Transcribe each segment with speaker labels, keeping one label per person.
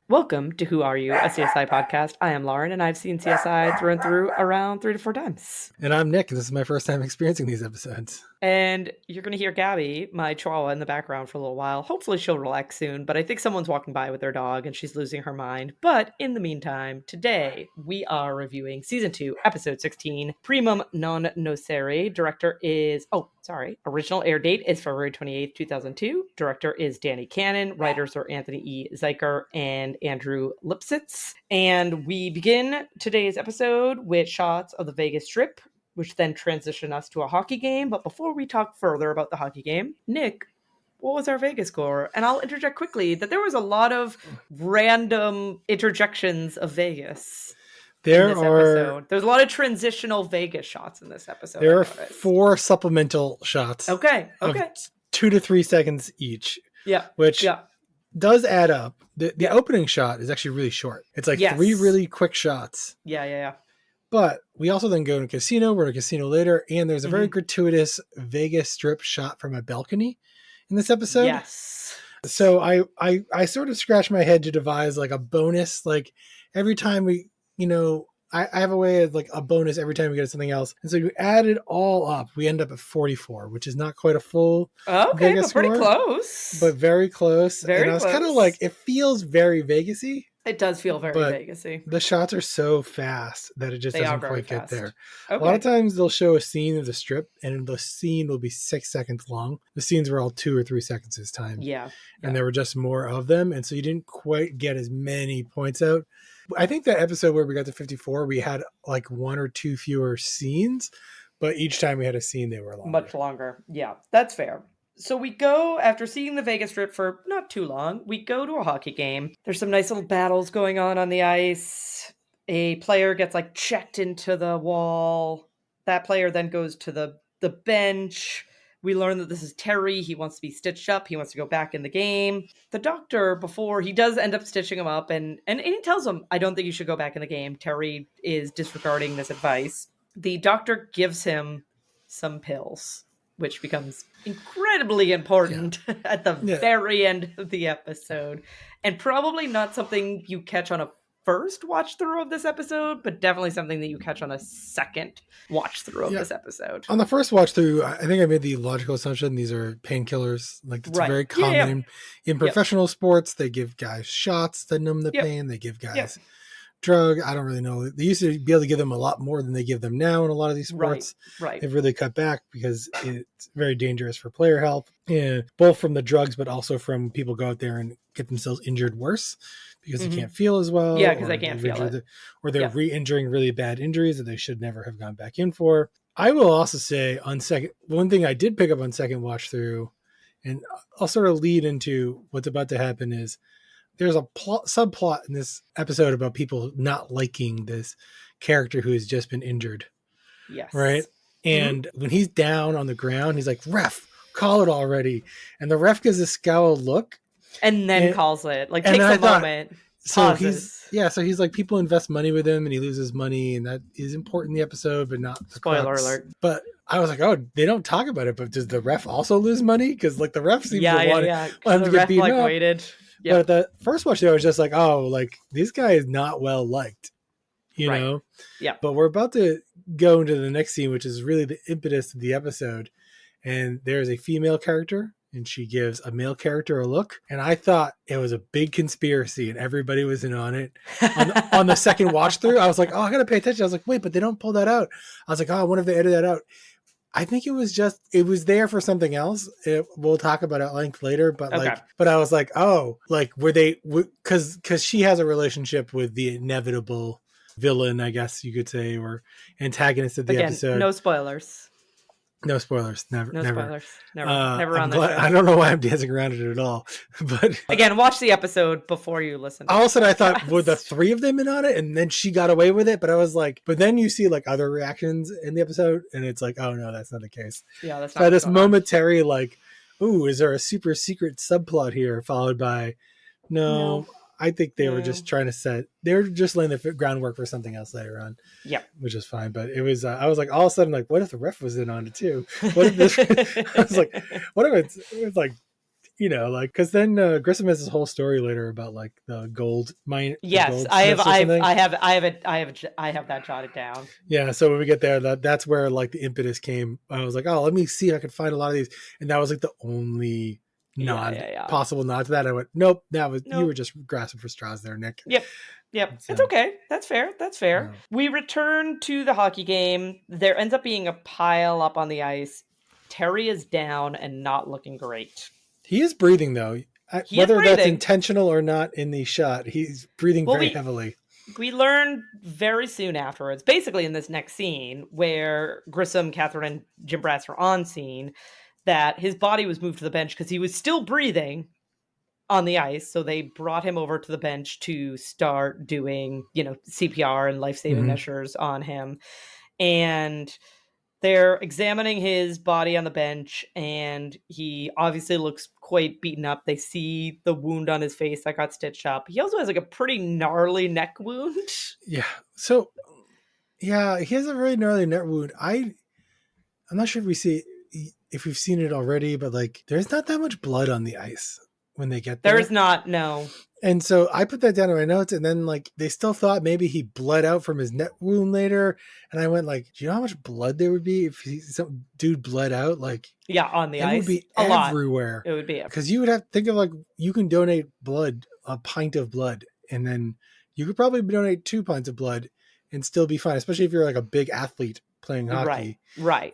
Speaker 1: Welcome to Who Are You, a CSI podcast. I am Lauren, and I've seen CSI through and through around 3 to 4 times.
Speaker 2: And I'm Nick, and this is my first time experiencing these episodes.
Speaker 1: And you're going to hear Gabby, my chihuahua, in the background for a little while. Hopefully she'll relax soon, but I think someone's walking by with their dog and she's losing her mind. But in the meantime, today we are reviewing Season 2, Episode 16, Primum Non Nocere. Original air date is February 28th, 2002. Director is Danny Cannon. Writers are Anthony E. Zeiker and Andrew Lipsitz. And we begin today's episode with shots of the Vegas Strip, which then transition us to a hockey game. But before we talk further about the hockey game, Nick, what was our Vegas score? And I'll interject quickly that there was a lot of random interjections of Vegas. There's a lot of transitional Vegas shots in this episode.
Speaker 2: There are 4 supplemental shots.
Speaker 1: Okay.
Speaker 2: 2 to 3 seconds each.
Speaker 1: Yeah.
Speaker 2: Which does add up. The opening shot is actually really short. It's like 3 really quick shots.
Speaker 1: Yeah.
Speaker 2: But we also then go to a casino. We're in a casino later, and there's a very gratuitous Vegas Strip shot from a balcony in this episode.
Speaker 1: Yes.
Speaker 2: So I sort of scratched my head to devise like a bonus, like every time we, I have a way of like a bonus every time we get something else. And so you add it all up, we end up at 44, which is not quite a full Vegas
Speaker 1: but pretty
Speaker 2: score,
Speaker 1: close.
Speaker 2: but very close. And I was kind of like, it feels very Vegas-y.
Speaker 1: It does feel very Vegas-y.
Speaker 2: The shots are so fast that it just doesn't quite get there.
Speaker 1: Okay.
Speaker 2: A lot of times they'll show a scene of the strip and the scene will be 6 seconds long. The scenes were all 2 or 3 seconds this time.
Speaker 1: Yeah.
Speaker 2: And there were just more of them. And so you didn't quite get as many points out. I think that episode where we got to 54, we had like 1 or 2 fewer scenes, but each time we had a scene, they were longer.
Speaker 1: Much longer. Yeah, that's fair. So we go, after seeing the Vegas Strip for not too long, we go to a hockey game. There's some nice little battles going on the ice. A player gets like checked into the wall. That player then goes to the bench. We learn that this is Terry. He wants to be stitched up. He wants to go back in the game. The doctor, before he does end up stitching him up, and he tells him, I don't think you should go back in the game. Terry is disregarding this advice. The doctor gives him some pills, which becomes incredibly important at the very end of the episode. And probably not something you catch on a first watch through of this episode, but definitely something that you catch on a second watch through of this episode.
Speaker 2: On the first watch through, I think I made the logical assumption these are painkillers. Like it's very common in professional sports. They give guys shots to numb the pain. They give guys drug. I don't really know. They used to be able to give them a lot more than they give them now in a lot of these sports.
Speaker 1: Right.
Speaker 2: They've really cut back because it's very dangerous for player health, and both from the drugs, but also from people go out there and get themselves injured worse because they can't feel as well.
Speaker 1: Yeah, because they can't feel it.
Speaker 2: Or they're re-injuring really bad injuries that they should never have gone back in for. I will also say one thing I did pick up on second watch through, and I'll sort of lead into what's about to happen, is there's a subplot in this episode about people not liking this character who has just been injured.
Speaker 1: Yes.
Speaker 2: Right? And when he's down on the ground, he's like, ref, call it already. And the ref gives a scowled look.
Speaker 1: And then calls it. Like, takes a moment.
Speaker 2: So he's like, people invest money with him and he loses money. And that is important in the episode, but not the
Speaker 1: spoiler alert.
Speaker 2: But I was like, oh, they don't talk about it. But does the ref also lose money? Because like the ref seems to want him to get beaten up.
Speaker 1: Waited.
Speaker 2: Yep. But the first watch there, I was just like, oh, like this guy is not well liked, you know?
Speaker 1: Yeah.
Speaker 2: But we're about to go into the next scene, which is really the impetus of the episode. And there's a female character and she gives a male character a look. And I thought it was a big conspiracy and everybody was in on it. On the second watch through, I was like, oh, I got to pay attention. I was like, wait, but they don't pull that out. I was like, oh, I wonder if they edit that out. I think it was there for something else. We'll talk about it at length later, but but I was like, oh, like because she has a relationship with the inevitable villain, I guess you could say, or antagonist of the episode.
Speaker 1: No spoilers.
Speaker 2: No spoilers. Never.
Speaker 1: Spoilers. Never on this show.
Speaker 2: I don't know why I'm dancing around it at all. But
Speaker 1: again, watch the episode before you listen.
Speaker 2: All of a sudden, I thought, were the 3 of them in on it? And then she got away with it. But I was like, but then you see like other reactions in the episode, and it's like, oh no, that's not the case.
Speaker 1: Yeah, that's
Speaker 2: not. So this momentary like, ooh, is there a super secret subplot here? Followed by, no. I think they were just trying to they're just laying the groundwork for something else later on.
Speaker 1: Yeah.
Speaker 2: Which is fine. But it was, I was like, all of a sudden, like, what if the ref was in on it too? What if this, I was like, what if it's like like, because then Grissom has this whole story later about like the gold mine, the
Speaker 1: Yes,
Speaker 2: goldsmiths or something.
Speaker 1: I have that jotted down.
Speaker 2: Yeah, so when we get there, that's where like the impetus came. I was like, oh, let me see if I can find a lot of these, and that was like the only
Speaker 1: Yeah.
Speaker 2: possible nod to that. I went, nope, you were
Speaker 1: Nope.
Speaker 2: just grasping for straws there, Nick.
Speaker 1: Yep. It's
Speaker 2: So,
Speaker 1: okay. That's fair. That's fair.
Speaker 2: no.
Speaker 1: We return to the hockey game. There ends up being a pile up on the ice. Terry is down and not looking great.
Speaker 2: He is breathing though.
Speaker 1: He is
Speaker 2: Whether that's
Speaker 1: breathing.
Speaker 2: intentional or not in the shot, he's breathing
Speaker 1: Well,
Speaker 2: very heavily.
Speaker 1: we learn very soon afterwards, basically in this next scene, where Grissom, Catherine, and Jim Brass are on scene, that his body was moved to the bench because he was still breathing on the ice. So they brought him over to the bench to start doing, CPR and life-saving measures on him. And they're examining his body on the bench, and he obviously looks quite beaten up. They see the wound on his face that got stitched up. He also has like a pretty gnarly neck wound.
Speaker 2: Yeah. So, yeah, he has a really gnarly neck wound. I'm not sure if we've seen it already, but like, there's not that much blood on the ice when they get there.
Speaker 1: There's not, no.
Speaker 2: And so I put that down in my notes, and then like they still thought maybe he bled out from his neck wound later. And I went like, do you know how much blood there would be if some dude bled out? Like,
Speaker 1: yeah, on the
Speaker 2: it
Speaker 1: ice,
Speaker 2: would be
Speaker 1: a
Speaker 2: everywhere.
Speaker 1: Lot. It would be
Speaker 2: because you would have to think of like you can donate blood, a pint of blood, and then you could probably donate 2 pints of blood and still be fine, especially if you're like a big athlete playing hockey.
Speaker 1: Right.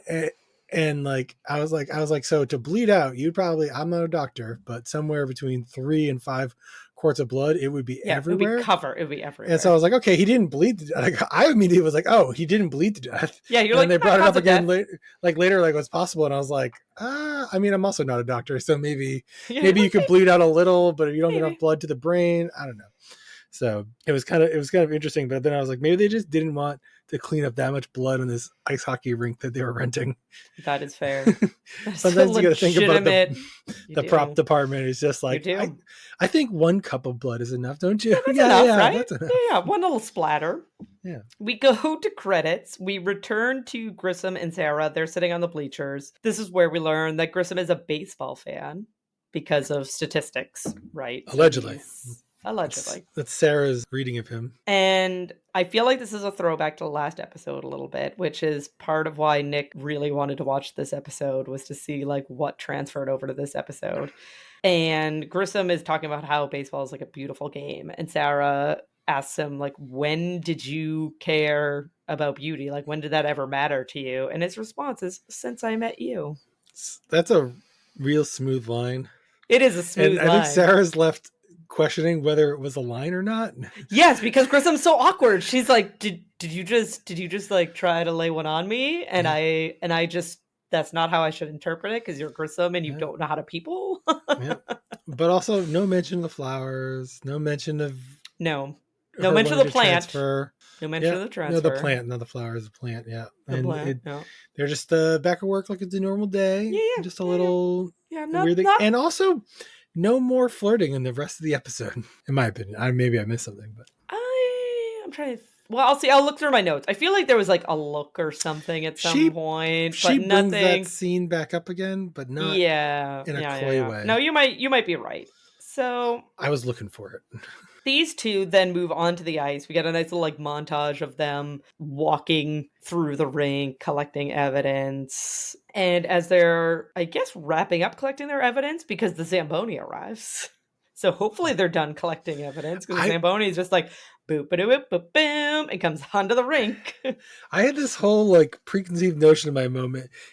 Speaker 2: And like I was like, so to bleed out, you'd probably, I'm not a doctor, but somewhere between 3 and 5 quarts of blood, it would be everywhere.
Speaker 1: It would be everywhere.
Speaker 2: And so I was like, okay, he didn't bleed to death. Like, I immediately was like, oh, he didn't bleed to death.
Speaker 1: Yeah, you're
Speaker 2: and
Speaker 1: like,
Speaker 2: they brought it up again later, like what's possible. And I was like, I mean, I'm also not a doctor, so maybe you could bleed out a little, but if you don't get enough blood to the brain, I don't know. So it was kind of interesting, but then I was like, maybe they just didn't want to clean up that much blood on this ice hockey rink that they were renting.
Speaker 1: That is fair.
Speaker 2: Sometimes you got to think about the prop department. It's just like, I think 1 cup of blood is enough, don't you?
Speaker 1: That's enough, right?
Speaker 2: That's enough.
Speaker 1: Yeah, one little splatter.
Speaker 2: Yeah.
Speaker 1: We go to credits. We return to Grissom and Sarah. They're sitting on the bleachers. This is where we learn that Grissom is a baseball fan because of statistics, right?
Speaker 2: Allegedly.
Speaker 1: Allegedly.
Speaker 2: That's Sarah's reading of him.
Speaker 1: And I feel like this is a throwback to the last episode a little bit, which is part of why Nick really wanted to watch this episode, was to see like what transferred over to this episode. And Grissom is talking about how baseball is like a beautiful game. And Sarah asks him, like, when did you care about beauty? Like, when did that ever matter to you? And his response is, since I met you.
Speaker 2: That's a real smooth line.
Speaker 1: It is a smooth line.
Speaker 2: I think Sarah's left questioning whether it was a line or not.
Speaker 1: Yes, because Grissom's so awkward. She's like, did you just like try to lay one on me? And I just, that's not how I should interpret it, because you're Grissom and you don't know how to people.
Speaker 2: But also no mention of the flowers, no mention of
Speaker 1: no mention of the plant.
Speaker 2: Transfer.
Speaker 1: No mention of the transfer.
Speaker 2: No, the plant, not the flowers, the plant, yeah. They're just back at work like it's a normal day.
Speaker 1: Yeah.
Speaker 2: Just a little
Speaker 1: weird
Speaker 2: thing. And also no more flirting in the rest of the episode, in my opinion. Maybe I missed something, but
Speaker 1: I'm trying to. Well, I'll see. I'll look through my notes. I feel like there was like a look or something at some point, but nothing.
Speaker 2: Brings that scene back up again, but not in a coy way.
Speaker 1: No, you might be right. So
Speaker 2: I was looking for it.
Speaker 1: These two then move on to the ice. We get a nice little like montage of them walking through the rink, collecting evidence. And as they're, I guess, wrapping up collecting their evidence, because the Zamboni arrives. So hopefully they're done collecting evidence, because the Zamboni is just like, boop, ba boop, boop, boom, and comes onto the rink.
Speaker 2: I had this whole like preconceived notion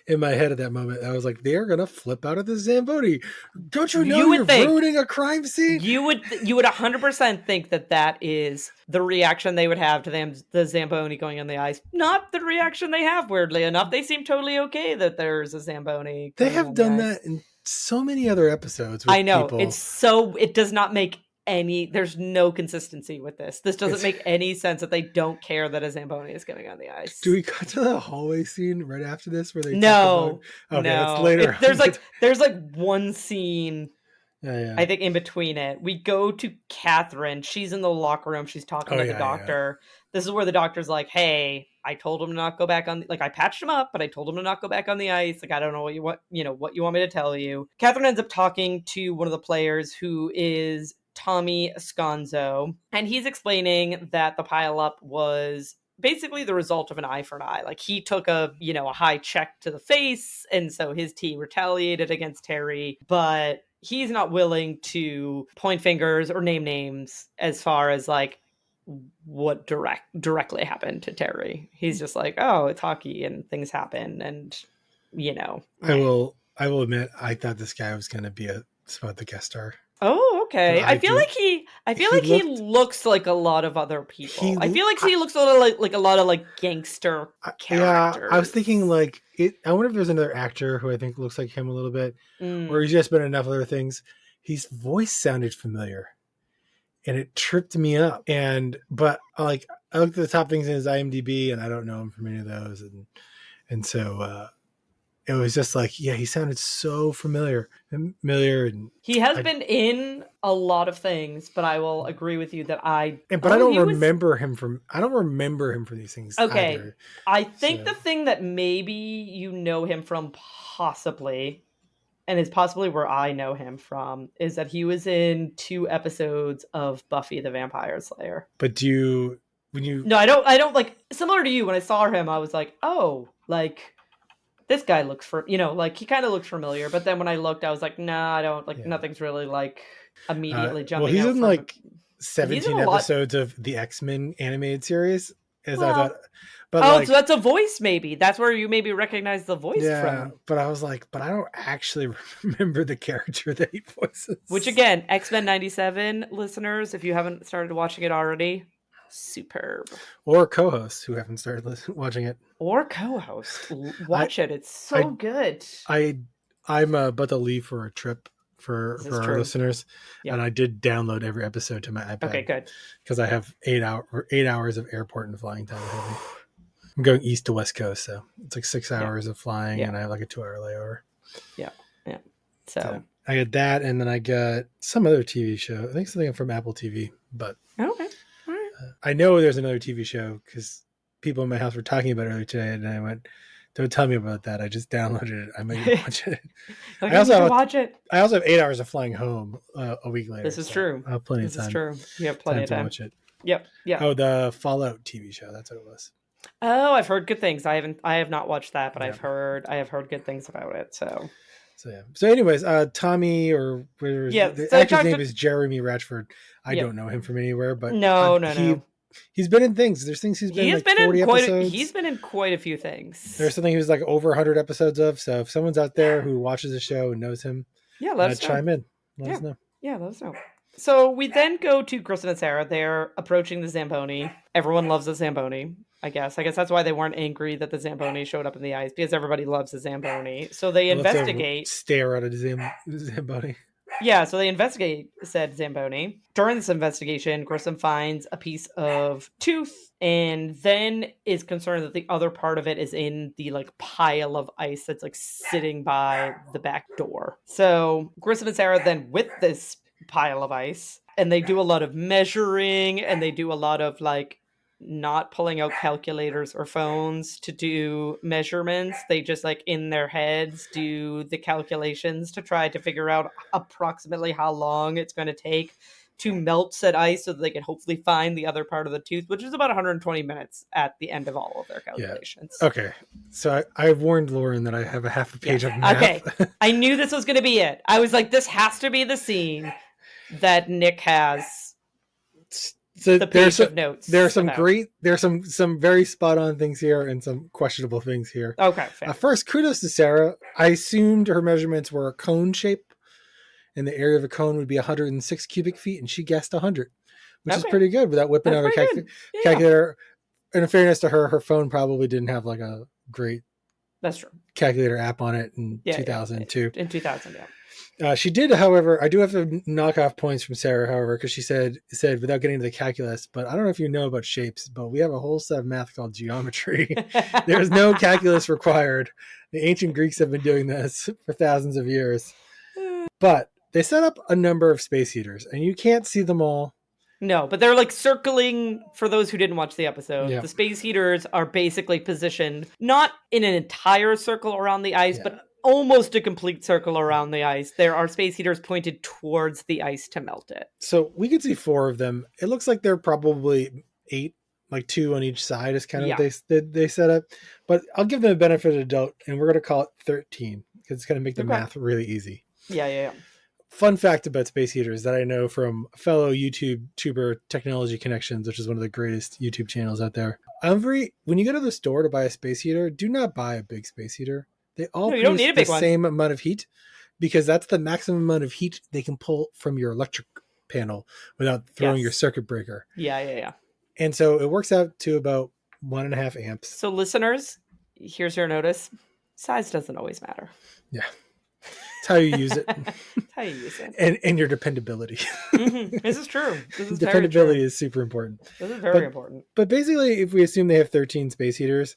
Speaker 2: in my head at that moment. I was like, they're gonna flip out of the Zamboni. Don't you know you're ruining a crime scene?
Speaker 1: You would 100% think that is the reaction they would have to the Zamboni going on the ice. Not the reaction they have, weirdly enough. They seem totally okay that there's a Zamboni.
Speaker 2: They have done that in so many other episodes.
Speaker 1: I know. People. It does not make there's no consistency with this. This doesn't make any sense that they don't care that a Zamboni is getting on the ice.
Speaker 2: Do we cut to the hallway scene right after this where they
Speaker 1: no
Speaker 2: it's later.
Speaker 1: There's like one scene
Speaker 2: Yeah.
Speaker 1: I think in between it, we go to Catherine. She's in the locker room. She's talking
Speaker 2: Oh
Speaker 1: to the
Speaker 2: yeah.
Speaker 1: doctor. This is where the doctor's like, "Hey, I told him to not go back on. Like, I patched him up, but I told him to not go back on the ice. Like, I don't know what you want me to tell you." Catherine ends up talking to one of the players, who is Tommy Sconzo, and he's explaining that the pileup was basically the result of an eye for an eye. Like, he took a high check to the face, and so his team retaliated against Terry, but he's not willing to point fingers or name names as far as like what directly happened to Terry. He's just like, oh, it's hockey and things happen, and
Speaker 2: I
Speaker 1: meh.
Speaker 2: will admit I thought this guy was going to be a spot the guest star.
Speaker 1: Oh, okay.
Speaker 2: I do.
Speaker 1: I feel
Speaker 2: He
Speaker 1: like he
Speaker 2: looked.
Speaker 1: looks like a lot of other
Speaker 2: He.
Speaker 1: people. I feel like he looks a little like a lot of like gangster
Speaker 2: Yeah. I was
Speaker 1: characters.
Speaker 2: thinking like it. I wonder if there's another actor who I think looks like him a little bit, or
Speaker 1: Mm.
Speaker 2: he's just been in enough other things. His voice sounded familiar, and it tripped me up. But like I looked at the top things in his IMDb, and I don't know him from any of those, and so it was just like, yeah, he sounded so familiar, and
Speaker 1: He has
Speaker 2: I
Speaker 1: been in a lot of things, but I will agree with you that
Speaker 2: but I don't remember him from. I don't remember him from these things
Speaker 1: okay.
Speaker 2: either.
Speaker 1: I think the
Speaker 2: So
Speaker 1: thing that maybe you know him from, possibly, and is possibly where I know him from, is that he was in 2 episodes of Buffy the Vampire Slayer.
Speaker 2: but do you when you
Speaker 1: No, I don't like, similar to you, when I saw him, I was like, oh, like this guy looks like he kind of looks familiar. But then when I looked, I was like, nah, I don't, like,
Speaker 2: yeah.
Speaker 1: nothing's really like immediately
Speaker 2: Well,
Speaker 1: jumping
Speaker 2: he's
Speaker 1: out
Speaker 2: in
Speaker 1: from him.
Speaker 2: like
Speaker 1: He's in
Speaker 2: 17
Speaker 1: a lot.
Speaker 2: episodes of the X-Men animated series, as I thought.
Speaker 1: Well,
Speaker 2: But
Speaker 1: oh,
Speaker 2: like,
Speaker 1: so that's a voice, maybe. That's where you maybe recognize the voice
Speaker 2: yeah,
Speaker 1: from.
Speaker 2: but I was like, but I don't actually remember the character that he voices.
Speaker 1: Which, again, X-Men 97 listeners, if you haven't started watching it already, superb.
Speaker 2: Or co-hosts who haven't started watching it.
Speaker 1: Or co-host. Watch it. It's so
Speaker 2: I,
Speaker 1: good.
Speaker 2: I'm about to leave for a trip
Speaker 1: This
Speaker 2: for
Speaker 1: is
Speaker 2: our
Speaker 1: true.
Speaker 2: listeners,
Speaker 1: Yeah.
Speaker 2: and I did download every episode to my iPad.
Speaker 1: Okay, good.
Speaker 2: Because I have 8 hours of airport and flying time ahead of me. I'm going east to west coast, so it's like 6 hours of flying, and I have like a 2-hour layover.
Speaker 1: Yeah. So
Speaker 2: I got that, and then I got some other TV show. I think something from Apple TV, but
Speaker 1: okay. All right.
Speaker 2: I know there's another TV show because people in my house were talking about it earlier today, and I went, "Don't tell me about that. I just downloaded it. I might watch it."
Speaker 1: Okay, I also watch it.
Speaker 2: I also have 8 hours of flying home a week later.
Speaker 1: This is true.
Speaker 2: I have plenty
Speaker 1: of time.
Speaker 2: This is
Speaker 1: true. You have plenty of time
Speaker 2: to watch it.
Speaker 1: Yep. Yeah.
Speaker 2: Oh, the Fallout TV show. That's what it was.
Speaker 1: Oh, I've heard good things. I have not watched that, but I have heard good things about it. So
Speaker 2: yeah. So anyways, Tommy, or the actor's name is Jeremy Ratchford. I don't know him from anywhere, but
Speaker 1: no.
Speaker 2: He's been in things. There's things he's been in, like 40 episodes.
Speaker 1: He's been in quite a few things.
Speaker 2: There's something he was like over 100 episodes of. So if someone's out there who watches the show and knows him,
Speaker 1: let us
Speaker 2: chime in. Let us know.
Speaker 1: Yeah, let us know. So we then go to Kristen and Sarah. They're approaching the Zamboni. Everyone loves the Zamboni, I guess. I guess that's why they weren't angry that the Zamboni showed up in the ice, because everybody loves the Zamboni. So they investigate.
Speaker 2: Stare at a Zamboni.
Speaker 1: Yeah, so they investigate said Zamboni. During this investigation, Grissom finds a piece of tooth, and then is concerned that the other part of it is in the like pile of ice that's like sitting by the back door. So Grissom and Sarah then, with this pile of ice, and they do a lot of measuring, and they do a lot of like not pulling out calculators or phones to do measurements. They just like in their heads do the calculations to try to figure out approximately how long it's going to take to melt said ice so that they can hopefully find the other part of the tooth, which is about 120 minutes at the end of all of their calculations.
Speaker 2: Yeah. Okay. So I've warned Lauren that I have a half a page of math.
Speaker 1: Okay. I knew this was going to be it. I was like, this has to be the scene that Nick has.
Speaker 2: So
Speaker 1: the page of notes.
Speaker 2: There are some very spot on things here and some questionable things here.
Speaker 1: Okay.
Speaker 2: First, kudos to Sarah. I assumed her measurements were a cone shape, and the area of a cone would be 106 cubic feet, and she guessed 100, which is pretty good without whipping out her calculator. And in fairness to her, her phone probably didn't have like a great calculator app on it in 2002.
Speaker 1: In 2000, yeah.
Speaker 2: She did, however, I do have to knock off points from Sarah, however, because she said without getting into the calculus, but I don't know if you know about shapes, but we have a whole set of math called geometry. There's no calculus required. The ancient Greeks have been doing this for thousands of years. But They set up a number of space heaters, and you can't see them all.
Speaker 1: No, but they're like circling, for those who didn't watch the episode,
Speaker 2: Yeah.
Speaker 1: the space heaters are basically positioned not in an entire circle around the ice, but almost a complete circle around the ice. There are space heaters pointed towards the ice to melt it.
Speaker 2: So we could see 4 of them. It looks like they're probably 8, like 2 on each side is kind of what they set up. But I'll give them a benefit of the doubt, and we're going to call it 13 because it's going to make the math really easy.
Speaker 1: Yeah.
Speaker 2: Fun fact about space heaters that I know from fellow YouTuber Technology Connections, which is one of the greatest YouTube channels out there. When you go to the store to buy a space heater, do not buy a big space heater. They all produce the same amount of heat because that's the maximum amount of heat they can pull from your electric panel without throwing your circuit breaker.
Speaker 1: Yeah.
Speaker 2: And so it works out to about 1.5 amps.
Speaker 1: So listeners, here's your notice. Size doesn't always matter.
Speaker 2: Yeah. It's how you use it.
Speaker 1: It's how you use it.
Speaker 2: And your dependability.
Speaker 1: This is true. This is
Speaker 2: dependability is super important.
Speaker 1: This is very important.
Speaker 2: But basically, if we assume they have 13 space heaters,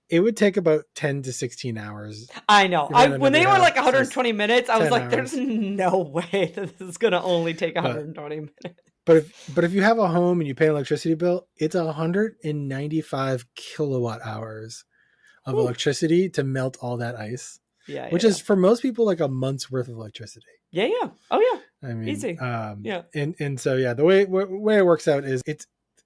Speaker 2: it would take about 10 to 16 hours.
Speaker 1: I know. When they were like 120 minutes, I was like, there's no way that this is going to only take 120 minutes.
Speaker 2: But if you have a home and you pay an electricity bill, it's 195 kilowatt hours of electricity to melt all that ice.
Speaker 1: Yeah.
Speaker 2: Which is for most people like a month's worth of electricity.
Speaker 1: Yeah. Oh yeah.
Speaker 2: I mean,
Speaker 1: easy.
Speaker 2: And so the way it works out is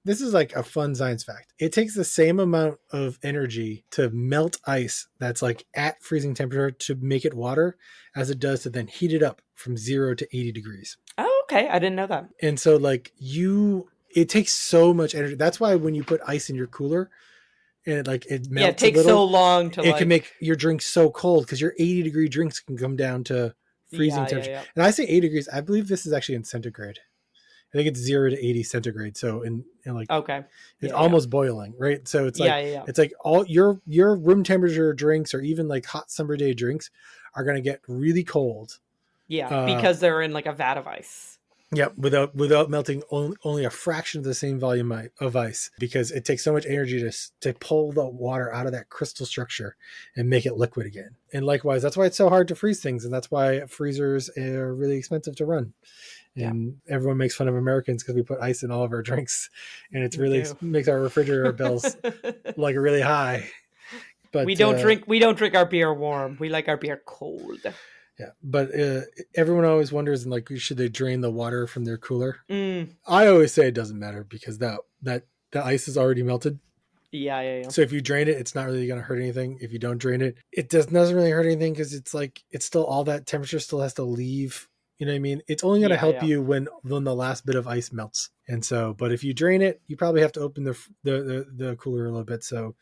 Speaker 2: this is like a fun science fact. It takes the same amount of energy to melt ice that's like at freezing temperature to make it water as it does to then heat it up from 0 to 80 degrees.
Speaker 1: Oh, okay. I didn't know that.
Speaker 2: And so it takes so much energy. That's why when you put ice in your cooler and it melts
Speaker 1: it takes so long to
Speaker 2: can make your drink so cold because your 80-degree drinks can come down to freezing temperature. Yeah. And I say 80 degrees. I believe this is actually in centigrade. I think it's 0 to 80 centigrade. So it's almost boiling, right? So it's like it's like all your room temperature drinks or even like hot summer day drinks are going to get really cold.
Speaker 1: Yeah, because they're in like a vat of ice.
Speaker 2: Yeah, without melting only a fraction of the same volume of ice because it takes so much energy to pull the water out of that crystal structure and make it liquid again. And likewise, that's why it's so hard to freeze things, and that's why freezers are really expensive to run. And everyone makes fun of Americans because we put ice in all of our drinks, and it's really makes our refrigerator bills like really high. But
Speaker 1: we don't drink our beer warm. We like our beer cold.
Speaker 2: Yeah, but everyone always wonders, like, should they drain the water from their cooler? I always say it doesn't matter because that the ice is already melted.
Speaker 1: Yeah.
Speaker 2: So if you drain it, it's not really going to hurt anything. If you don't drain it, it doesn't really hurt anything because it's like it's still all that temperature still has to leave. You know what I mean? It's only going to help you when the last bit of ice melts. And so, but if you drain it, you probably have to open the cooler a little bit. So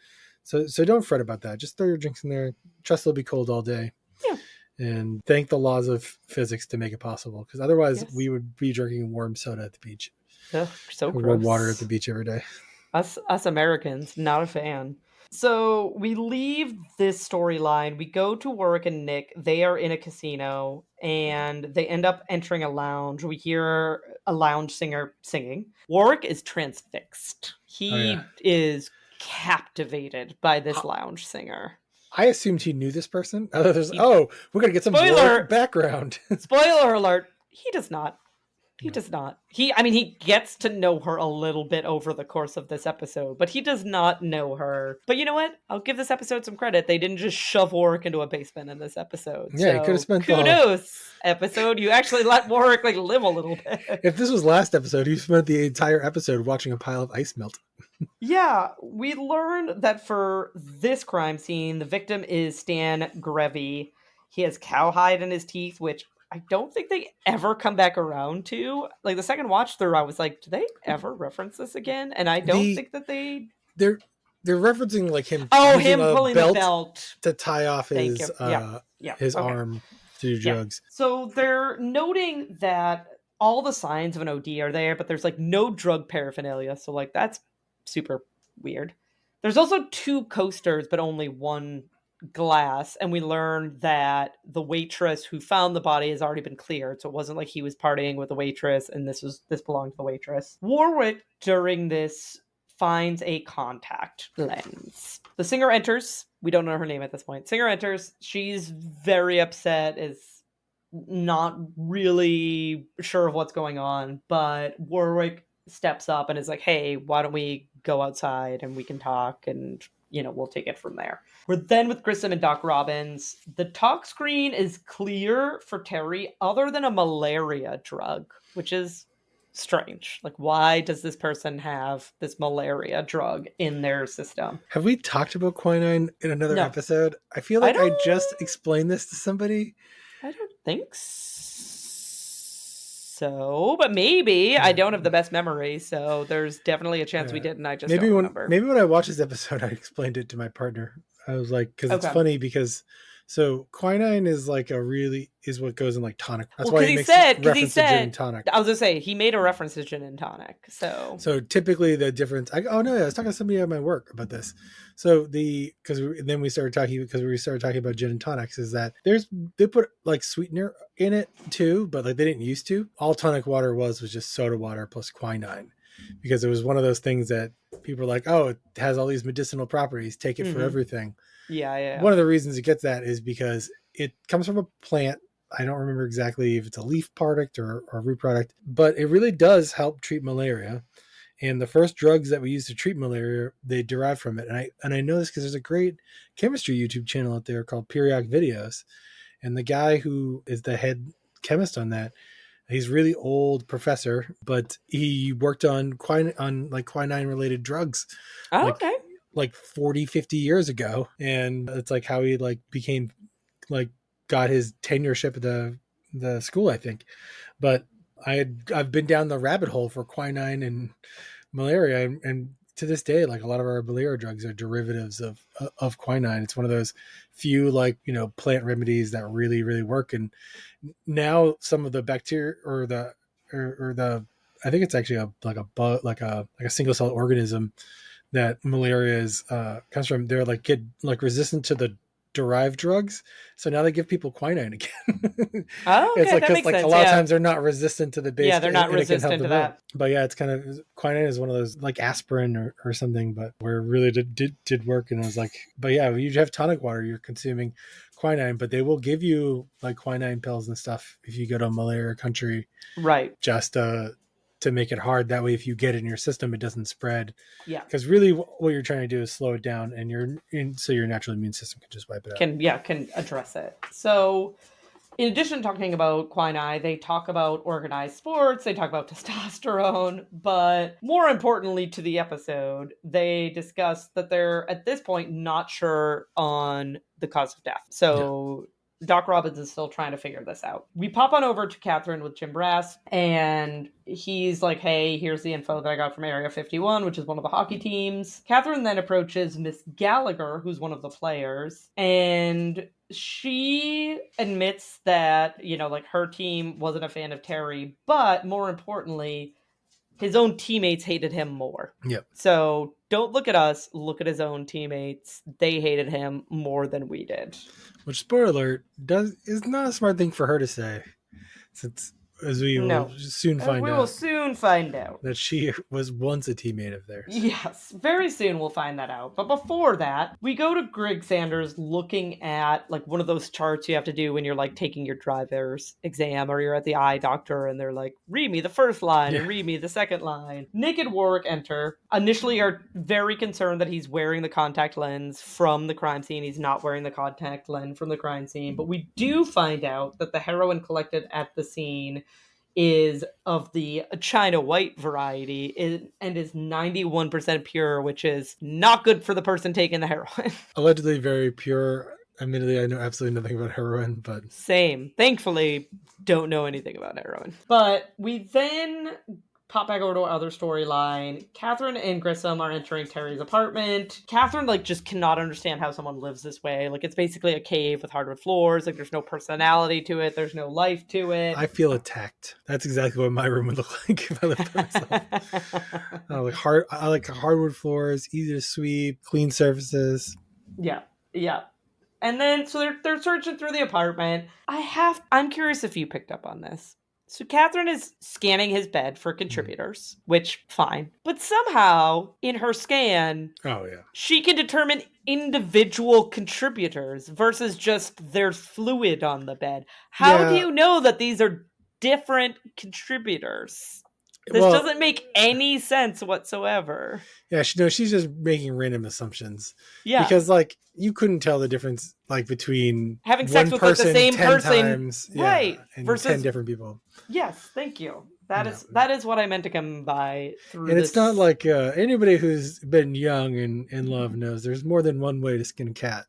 Speaker 2: don't fret about that. Just throw your drinks in there. Trust it'll be cold all day.
Speaker 1: Yeah.
Speaker 2: And thank the laws of physics to make it possible, because otherwise we would be drinking warm soda at the beach.
Speaker 1: Ugh, so gross.
Speaker 2: Warm water at the beach every day.
Speaker 1: Us Americans, not a fan. So we leave this storyline. We go to Warwick and Nick. They are in a casino, and they end up entering a lounge. We hear a lounge singer singing. Warwick is transfixed. He is captivated by this lounge singer.
Speaker 2: I assumed he knew this person. We're going to get some more background.
Speaker 1: Spoiler alert. He does not. He does not. He gets to know her a little bit over the course of this episode, but he does not know her. But you know what? I'll give this episode some credit. They didn't just shove Warwick into a basement in this episode.
Speaker 2: Yeah, you could have spent
Speaker 1: kudos, episode. You actually let Warwick live a little bit.
Speaker 2: If this was last episode, you spent the entire episode watching a pile of ice melt.
Speaker 1: Yeah, we learned that for this crime scene, the victim is Stan Grevy. He has cowhide in his teeth, which I don't think they ever come back around to. Like the second watch through, I was like, do they ever reference this again? And I don't think that
Speaker 2: they're referencing like him.
Speaker 1: Him pulling the belt
Speaker 2: to tie off his arm to do drugs.
Speaker 1: Yeah. So they're noting that all the signs of an OD are there, but there's like no drug paraphernalia. So like that's super weird. There's also 2 coasters, but only 1 glass, and we learned that the waitress who found the body has already been cleared, so it wasn't like he was partying with the waitress and this belonged to the waitress. Warwick during this finds a contact lens. The singer enters. We don't know her name at this point. Singer enters. She's very upset, as not really sure of what's going on, but Warwick steps up and is like, hey, why don't we go outside and we can talk, and we'll take it from there. We're then with Grissom and Doc Robbins. The talk screen is clear for Terry other than a malaria drug, which is strange. Like, why does this person have this malaria drug in their system?
Speaker 2: Have we talked about quinine in another
Speaker 1: No.
Speaker 2: episode? I feel like I just explained this to somebody.
Speaker 1: I don't think so, but maybe. I don't have the best memory, so there's definitely a chance we did, and I just don't remember.
Speaker 2: Maybe when I watched this episode, I explained it to my partner. I was like, because it's funny because so quinine is like is what goes in like tonic. That's why he said reference to gin and tonic.
Speaker 1: I was gonna say he made a reference to gin and tonic. So
Speaker 2: typically the difference. I was talking to somebody at my work about this. So then we started talking about gin and tonics is that they put like sweetener in it too, but like they didn't used to. All tonic water was just soda water plus quinine. Because it was one of those things that people were like, oh, it has all these medicinal properties. Take it for everything.
Speaker 1: Yeah.
Speaker 2: One of the reasons it gets that is because it comes from a plant. I don't remember exactly if it's a leaf product or a root product, but it really does help treat malaria. And the first drugs that we use to treat malaria, they derive from it. And I know this because there's a great chemistry YouTube channel out there called Periodic Videos. And the guy who is the head chemist on that, he's really old professor, but he worked on quinine related drugs.
Speaker 1: Oh, okay.
Speaker 2: Like 40, 50 years ago. And it's like how he like became like got his tenureship at the school, I think. But I've been down the rabbit hole for quinine and malaria, and to this day, like a lot of our malaria drugs are derivatives of quinine. It's one of those few plant remedies that really, really work. And now some of the bacteria or the I think it's actually a single cell organism that malaria is comes from. They're get resistant to the derived drugs, so now they give people quinine again.
Speaker 1: Oh, okay,
Speaker 2: it's like because
Speaker 1: sense,
Speaker 2: a lot of times they're not resistant to the base.
Speaker 1: Yeah, they're not resistant to that.
Speaker 2: But yeah, it's kind of quinine is one of those like aspirin or something, but where it really did work. And it was like, but yeah, you have tonic water, you're consuming quinine, but they will give you like quinine pills and stuff if you go to a malaria country,
Speaker 1: right?
Speaker 2: Just to make it hard. That way, if you get it in your system, it doesn't spread.
Speaker 1: Yeah.
Speaker 2: Because really what you're trying to do is slow it down, and so your natural immune system can just wipe it out.
Speaker 1: Can address it. So in addition to talking about quinine, they talk about organized sports, they talk about testosterone, but more importantly to the episode, they discuss that they're at this point not sure on the cause of death. So yeah. Doc Robbins is still trying to figure this out. We pop on over to Catherine with Jim Brass, and he's like, hey, here's the info that I got from Area 51, which is one of the hockey teams. Catherine then approaches Miss Gallagher, who's one of the players, and she admits that, her team wasn't a fan of Terry, but more importantly, his own teammates hated him more.
Speaker 2: Yep.
Speaker 1: So don't look at us, look at his own teammates. They hated him more than we did.
Speaker 2: Which, spoiler alert, is not a smart thing for her to say, since as we will soon find out.
Speaker 1: We will soon find out
Speaker 2: that she was once a teammate of theirs.
Speaker 1: Yes, very soon we'll find that out. But before that, we go to Greg Sanders looking at like one of those charts you have to do when you're like taking your driver's exam or you're at the eye doctor and they're like, read me the first line and read me the second line. Naked Warwick enter. Initially are very concerned that he's wearing the contact lens from the crime scene. He's not wearing the contact lens from the crime scene. But we do find out that the heroin collected at the scene is of the China white variety and is 91% pure, which is not good for the person taking the heroin.
Speaker 2: Allegedly very pure. Admittedly, I know absolutely nothing about heroin, but...
Speaker 1: Same. Thankfully, don't know anything about heroin. But we then pop back over to our other storyline. Catherine and Grissom are entering Terry's apartment. Catherine, just cannot understand how someone lives this way. It's basically a cave with hardwood floors. There's no personality to it. There's no life to it.
Speaker 2: I feel attacked. That's exactly what my room would look like if I lived by myself. I like hardwood floors, easy to sweep, clean surfaces.
Speaker 1: Yeah. And then, so they're searching through the apartment. I'm curious if you picked up on this. So Catherine is scanning his bed for contributors, which, fine. But somehow, in her scan,
Speaker 2: oh yeah,
Speaker 1: she can determine individual contributors versus just there's fluid on the bed. How do
Speaker 2: Yeah.
Speaker 1: you know that these are different contributors? This
Speaker 2: Well,
Speaker 1: doesn't make any sense whatsoever.
Speaker 2: yeah, no, she's just making random assumptions
Speaker 1: Yeah.
Speaker 2: because, like, you couldn't tell the difference, like, between
Speaker 1: Having sex
Speaker 2: one
Speaker 1: with like the
Speaker 2: person
Speaker 1: same
Speaker 2: 10
Speaker 1: person,
Speaker 2: times, yeah,
Speaker 1: right,
Speaker 2: and 10
Speaker 1: versus
Speaker 2: different people.
Speaker 1: yes, thank you. That
Speaker 2: Yeah.
Speaker 1: is that is what I meant to come by through
Speaker 2: And it's not
Speaker 1: this.
Speaker 2: like anybody who's been young and in love knows there's more than one way to skin a cat.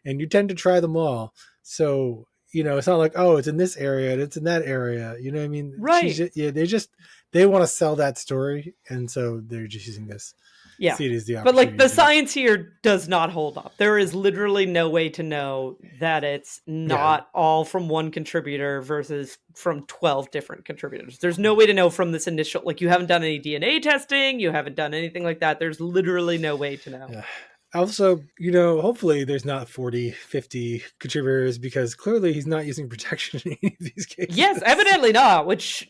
Speaker 2: And you tend to try them all. So, it's not like, oh, it's in this area and it's in that area. You know what I mean?
Speaker 1: Right.
Speaker 2: They want to sell that story. And so they're just using this.
Speaker 1: Yeah.
Speaker 2: See it as the
Speaker 1: But like
Speaker 2: opportunity
Speaker 1: the
Speaker 2: to do it.
Speaker 1: science here does not hold up. There is literally no way to know that it's
Speaker 2: Yeah.
Speaker 1: not all from one contributor versus from 12 different contributors. There's no way to know from this initial, like, you haven't done any DNA testing, you haven't done anything like that. There's literally no way to know.
Speaker 2: Yeah. Also, hopefully there's not 40, 50 contributors because clearly he's not using protection in any of these cases.
Speaker 1: Yes, evidently not, which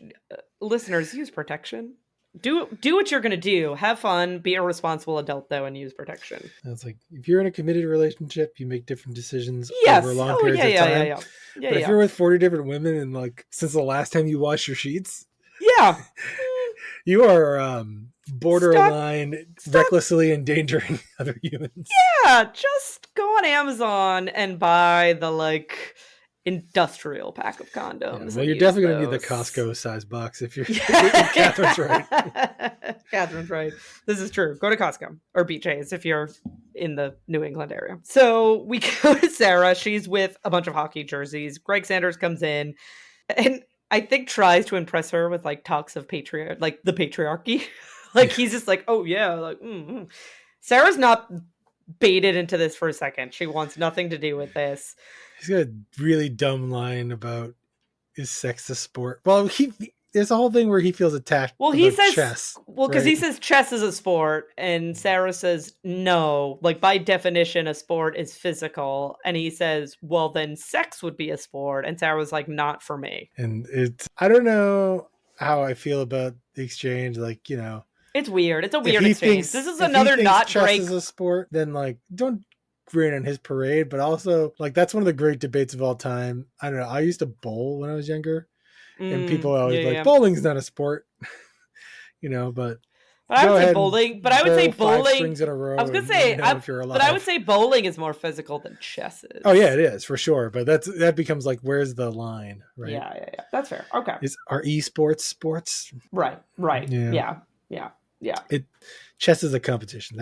Speaker 1: listeners, use protection. Do what you're going to do. Have fun, be a responsible adult though, and use protection.
Speaker 2: It's like, if you're in a committed relationship, you make different decisions
Speaker 1: Yes.
Speaker 2: over long
Speaker 1: Oh,
Speaker 2: periods of time.
Speaker 1: Yeah,
Speaker 2: But if you're with 40 different women and, like, since the last time you washed your sheets,
Speaker 1: yeah.
Speaker 2: you are borderline recklessly endangering other humans.
Speaker 1: Yeah, just go on Amazon and buy the, like, industrial pack of condoms.
Speaker 2: Yeah, well, you're definitely going to need the Costco size box if you're if Catherine's right.
Speaker 1: Catherine's right. This is true. Go to Costco or BJ's if you're in the New England area. So we go to Sarah. She's with a bunch of hockey jerseys. Greg Sanders comes in and I think tries to impress her with, like, talks of the patriarchy. Like, he's just like, oh yeah, like, Sarah's not baited into this for a second. She wants nothing to do with this.
Speaker 2: He's got a really dumb line about, is sex a sport? Well, there's a whole thing where he feels attacked.
Speaker 1: Well, he says
Speaker 2: chess.
Speaker 1: because he says chess is a sport, and Sarah says no. Like, by definition, a sport is physical, and he says, well, then sex would be a sport, and Sarah was like, not for me.
Speaker 2: And I don't know how I feel about the exchange. Like,
Speaker 1: it's weird. It's a weird exchange. This is another not
Speaker 2: chess
Speaker 1: great.
Speaker 2: Is a sport, then, like, don't rain on his parade. But also, like, that's one of the great debates of all time. I don't know. I used to bowl when I was younger, and people are always bowling's not a sport, But
Speaker 1: I would say bowling. But I would say bowling.
Speaker 2: Strings in a row.
Speaker 1: I was gonna say, but I would say bowling is more physical than chess is.
Speaker 2: Oh yeah, it is for sure. But that becomes like, where's the line, right?
Speaker 1: Yeah. That's fair. Okay.
Speaker 2: Are esports sports?
Speaker 1: Right. Yeah.
Speaker 2: Chess is a competition.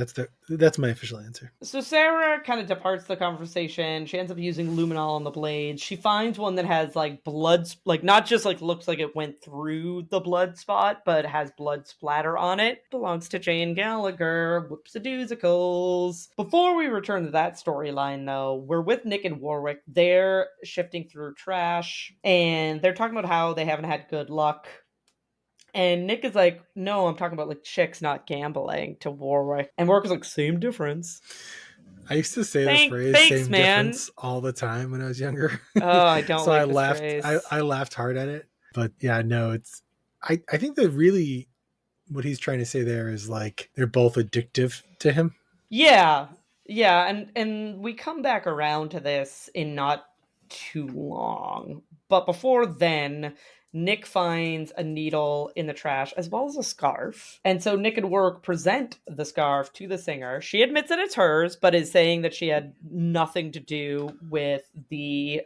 Speaker 2: That's my official answer.
Speaker 1: So Sarah kind of departs the conversation. She ends up using luminol on the blades. She finds one that has, like, blood, like, not just, like, looks like it went through the blood spot, but has blood splatter on it. Belongs to Jane Gallagher. Whoops-a-doozicles. Before we return to that storyline, though, we're with Nick and Warwick. They're shifting through trash, and they're talking about how they haven't had good luck. And Nick is like, no, I'm talking about, like, chicks, not gambling, to Warwick. And Warwick is like, same difference.
Speaker 2: I used to say this phrase, same difference, all the time when I was younger.
Speaker 1: Oh, I don't
Speaker 2: so
Speaker 1: like
Speaker 2: I
Speaker 1: this
Speaker 2: laughed.
Speaker 1: phrase.
Speaker 2: I laughed hard at it. But yeah, no, I think that really what he's trying to say there is, like, they're both addictive to him.
Speaker 1: Yeah. And we come back around to this in not too long. But before then, Nick finds a needle in the trash as well as a scarf. And so Nick and Warwick present the scarf to the singer. She admits that it's hers, but is saying that she had nothing to do with the,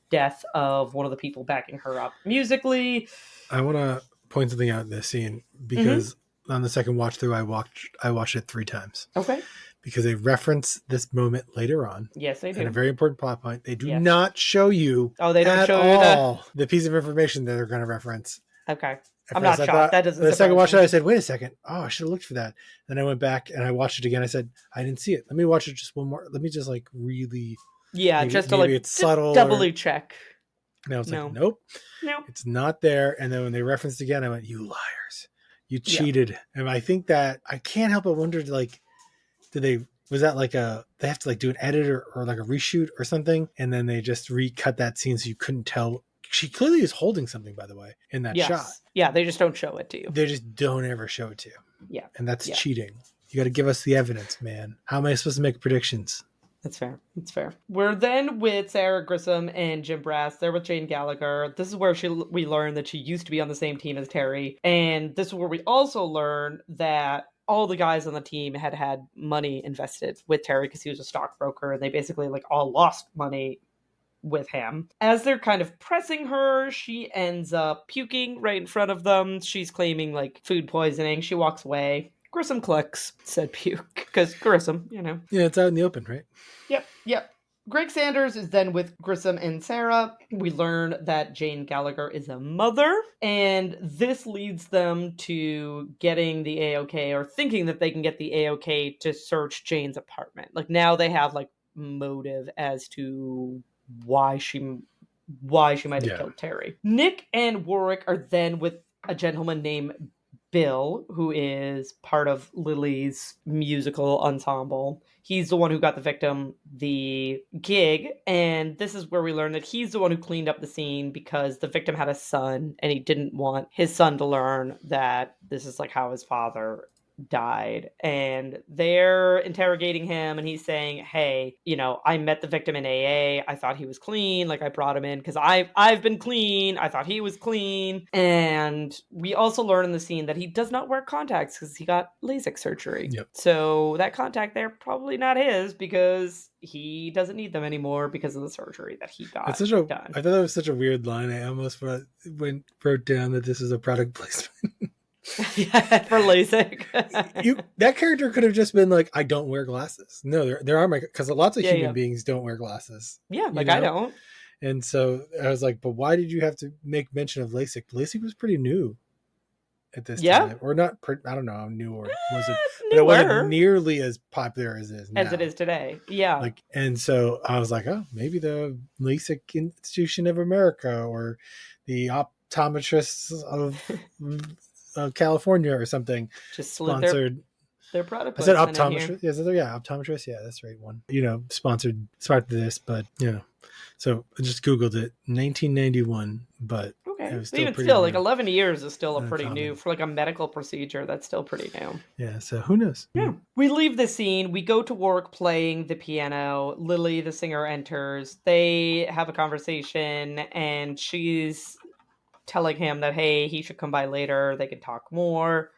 Speaker 1: death of one of the people backing her up musically.
Speaker 2: I want to point something out in this scene because on the second watch through, I watched it 3 times.
Speaker 1: Okay.
Speaker 2: Because they reference this moment later on.
Speaker 1: Yes, they do.
Speaker 2: And a very important plot point. They do not show you
Speaker 1: they don't show you
Speaker 2: the piece of information that they're going to reference.
Speaker 1: Okay. I'm not shocked. That doesn't.
Speaker 2: The second watch, I said, wait a second. Oh, I should have looked for that. Then I went back and I watched it again. I said, I didn't see it. Let me watch it just one more. Let me just, like, really.
Speaker 1: Yeah,
Speaker 2: maybe,
Speaker 1: just to, like,
Speaker 2: it's subtle.
Speaker 1: Doubly check.
Speaker 2: And I was like, nope. It's not there. And then when they referenced again, I went, you liars. You cheated. Yeah. And I think that I can't help but wonder, like, was that like they have to, like, do an edit or like a reshoot or something, and then they just recut that scene so you couldn't tell. She clearly is holding something, by the way, in that shot.
Speaker 1: Yeah, they just don't show it to you.
Speaker 2: They just don't ever show it to you.
Speaker 1: Yeah.
Speaker 2: And that's cheating. You got to give us the evidence, man. How am I supposed to make predictions?
Speaker 1: That's fair. That's fair. We're then with Sarah Grissom and Jim Brass. They're with Jane Gallagher. This is where we learn that she used to be on the same team as Terry. And this is where we also learn that all the guys on the team had money invested with Terry because he was a stockbroker, and they basically like all lost money with him. As they're kind of pressing her, she ends up puking right in front of them. She's claiming like food poisoning. She walks away. Grissom clicks, said puke, because Grissom, you know.
Speaker 2: Yeah, it's out in the open, right?
Speaker 1: Yep. Greg Sanders is then with Grissom and Sarah. We learn that Jane Gallagher is a mother, and this leads them to getting the AOK, or thinking that they can get the AOK to search Jane's apartment. Like now they have like motive as to why she might have killed Terry. Nick and Warwick are then with a gentleman named Bill, who is part of Lily's musical ensemble. He's the one who got the victim the gig, and this is where we learn that he's the one who cleaned up the scene because the victim had a son, and he didn't want his son to learn that this is like how his father died. And they're interrogating him, and he's saying, hey, you know, I met the victim in AA. I thought he was clean. Like I brought him in because I've been clean. I thought he was clean. And we also learn in the scene that he does not wear contacts because he got LASIK surgery.
Speaker 2: Yep.
Speaker 1: So that contact there probably not his, because he doesn't need them anymore because of the surgery that he got done.
Speaker 2: I thought that was such a weird line. I almost wrote down that this is a product placement.
Speaker 1: Yeah, for LASIK.
Speaker 2: That character could have just been like, I don't wear glasses. No, there are because lots of human beings don't wear glasses.
Speaker 1: Yeah, like I don't.
Speaker 2: And so I was like, but why did you have to make mention of LASIK? LASIK was pretty new at this time, or not? I don't know how new or was it. But it wasn't nearly as popular as it is now.
Speaker 1: As it is today. Yeah.
Speaker 2: And so I was like, oh, maybe the LASIK Institution of America or the optometrists of California or something
Speaker 1: just
Speaker 2: sponsored
Speaker 1: their product.
Speaker 2: I said optometrist. Optometrist. Yeah, that's the right one. You know, sponsored this, but you know, so I just Googled it, 1991, but
Speaker 1: okay.
Speaker 2: It was still
Speaker 1: even
Speaker 2: pretty
Speaker 1: still,
Speaker 2: new.
Speaker 1: like 11 years is still a pretty new for like a medical procedure. That's still pretty new.
Speaker 2: Yeah. So who knows?
Speaker 1: Yeah. We leave the scene. We go to Warwick playing the piano. Lily, the singer, enters. They have a conversation, and she's telling him that, hey, he should come by later. They can talk more.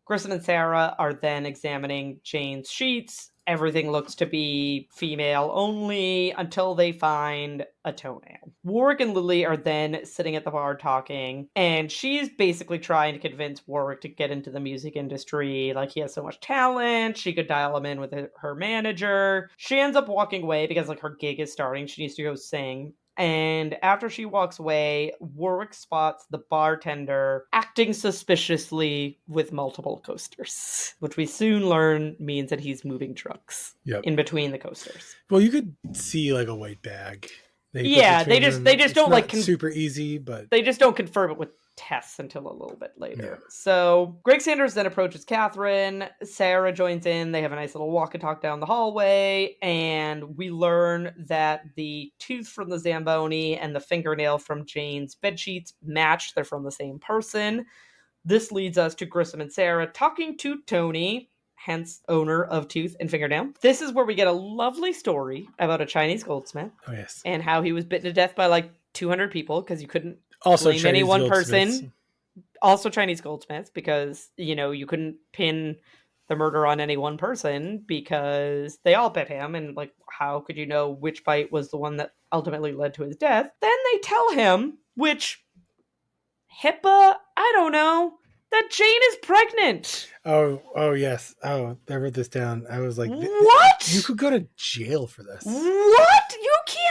Speaker 1: Grissom and Sarah are then examining Jane's sheets. Everything looks to be female only until they find a toenail. Warwick and Lily are then sitting at the bar talking, and she's basically trying to convince Warwick to get into the music industry. Like, he has so much talent, she could dial him in with her manager. She ends up walking away because like her gig is starting. She needs to go sing. And after she walks away, Warwick spots the bartender acting suspiciously with multiple coasters, which we soon learn means that he's moving drugs in between the coasters.
Speaker 2: Well, you could see like a white bag.
Speaker 1: They just don't like
Speaker 2: super easy, but
Speaker 1: they just don't confirm it with tests until a little bit later. Yeah. So Greg Sanders then approaches Catherine. Sarah joins in. They have a nice little walk and talk down the hallway, and we learn that the tooth from the Zamboni and the fingernail from Jane's bedsheets match. They're from the same person. This leads us to Grissom and Sarah talking to Tony, hence owner of Tooth and Fingernail. This is where we get a lovely story about a Chinese goldsmith.
Speaker 2: Oh, yes.
Speaker 1: And how he was bitten to death by like 200 people because you couldn't
Speaker 2: also
Speaker 1: blame any one person. Also Chinese goldsmiths, because, you know, you couldn't pin the murder on any one person because they all bit him. And like, how could you know which bite was the one that ultimately led to his death? Then they tell him, which HIPAA, I don't know, that Jane is pregnant.
Speaker 2: Oh, yes. Oh, I wrote this down. I was like,
Speaker 1: what?
Speaker 2: You could go to jail for this.
Speaker 1: What? You can't.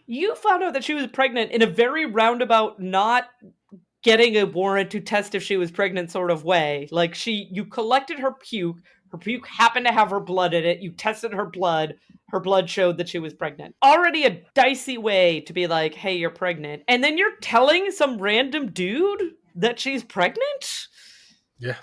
Speaker 1: You found out that she was pregnant in a very roundabout, not getting a warrant to test if she was pregnant sort of way. Like, you collected her puke. Her puke happened to have her blood in it. You tested her blood. Her blood showed that she was pregnant. Already a dicey way to be like, hey, you're pregnant. And then you're telling some random dude that she's pregnant?
Speaker 2: Yeah.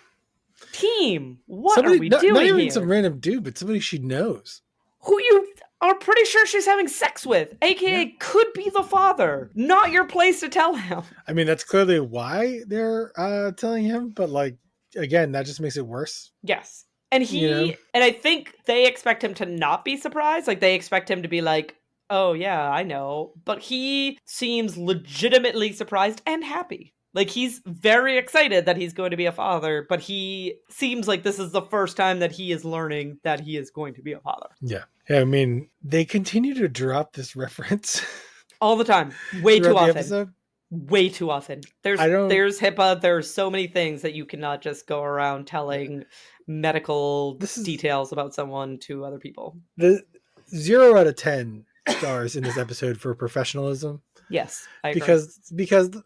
Speaker 1: Team, what are we doing
Speaker 2: not even
Speaker 1: here?
Speaker 2: Some random dude, but somebody she knows.
Speaker 1: Who you are pretty sure she's having sex with, aka could be the father. Not your place to tell him.
Speaker 2: I mean, that's clearly why they're telling him, but like, again, that just makes it worse.
Speaker 1: Yes. And
Speaker 2: You know,
Speaker 1: I think they expect him to not be surprised. Like, they expect him to be like, oh, yeah, I know. But he seems legitimately surprised and happy. Like, he's very excited that he's going to be a father, but he seems like this is the first time that he is learning that he is going to be a father.
Speaker 2: yeah. I mean, they continue to drop this reference
Speaker 1: All the time. Way too
Speaker 2: throughout the
Speaker 1: often.
Speaker 2: episode.
Speaker 1: Way too often. There's HIPAA. There's so many things that you cannot just go around telling medical details about someone to other people.
Speaker 2: The 0 out of 10 stars in this episode for professionalism.
Speaker 1: Yes, I agree.
Speaker 2: Because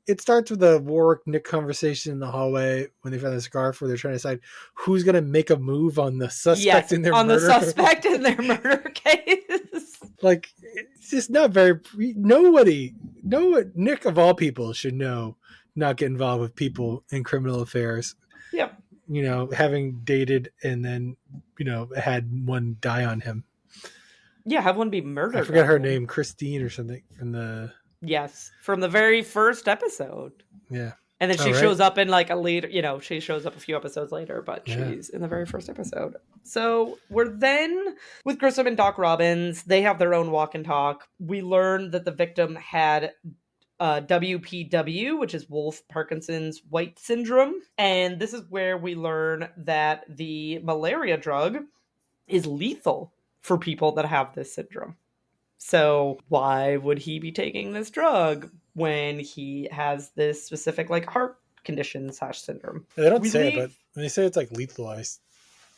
Speaker 2: it starts with a Warwick Nick conversation in the hallway when they find the scarf, where they're trying to decide who's going to make a move on the suspect in their murder.
Speaker 1: The suspect in their murder case.
Speaker 2: Like, it's just not very. Nick of all people should know not get involved with people in criminal affairs.
Speaker 1: Yep.
Speaker 2: You know, having dated and then, had one die on him.
Speaker 1: Yeah, have one be murdered.
Speaker 2: I forget her name, Christine or something from the.
Speaker 1: Yes, from the very first episode.
Speaker 2: Yeah.
Speaker 1: And then she shows up in like a later, she shows up a few episodes later, but she's in the very first episode. So we're then with Grissom and Doc Robbins. They have their own walk and talk. We learn that the victim had WPW, which is Wolff-Parkinson's White Syndrome. And this is where we learn that the malaria drug is lethal for people that have this syndrome. So why would he be taking this drug when he has this specific like heart condition / syndrome?
Speaker 2: They don't say it, but when they say it's like lethalized,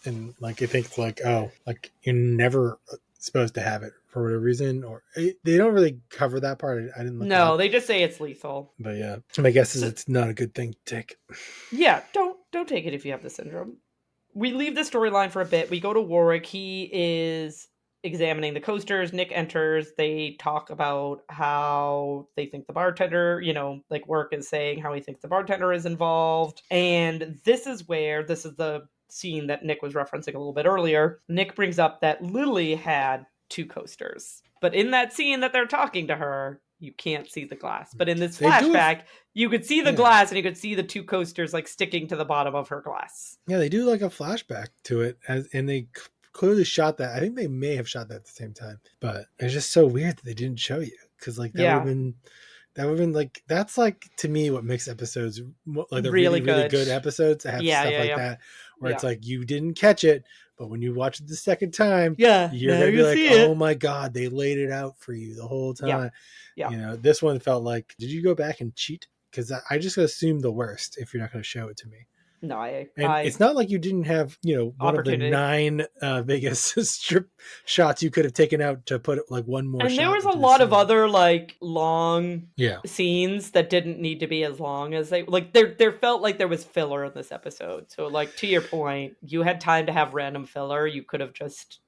Speaker 2: and like you think like, oh, like you're never supposed to have it for whatever reason, or they don't really cover that part. I didn't look.
Speaker 1: No, they just say it's lethal.
Speaker 2: But yeah, my guess is it's not a good thing to take.
Speaker 1: Yeah, don't take it if you have the syndrome. We leave the storyline for a bit. We go to Warwick. He is examining the coasters. Nick enters. They talk about how they think the bartender, like Work is saying how he thinks the bartender is involved. And this is the scene that Nick was referencing a little bit earlier. Nick brings up that Lily had 2 coasters. But in that scene that they're talking to her, you can't see the glass. But in this flashback, you could see the glass and you could see the 2 coasters like sticking to the bottom of her glass.
Speaker 2: Yeah, they do like a flashback to it, and they clearly shot that. I think they may have shot that at the same time, but it's just so weird that they didn't show you, because like that would have been like, that's like to me what makes episodes like the really good episodes to have stuff like that, where it's like you didn't catch it, but when you watch it the second time, you're gonna be like, oh my god, they laid it out for you the whole time. This one felt like, did you go back and cheat? Because I just assumed the worst if you're not going to show it to me.
Speaker 1: No,
Speaker 2: it's not like you didn't have, one of the 9 Vegas strip shots you could have taken out to put like one more.
Speaker 1: And there was a lot of other like long scenes that didn't need to be as long as they like. There felt like there was filler in this episode. So like, to your point, you had time to have random filler. You could have just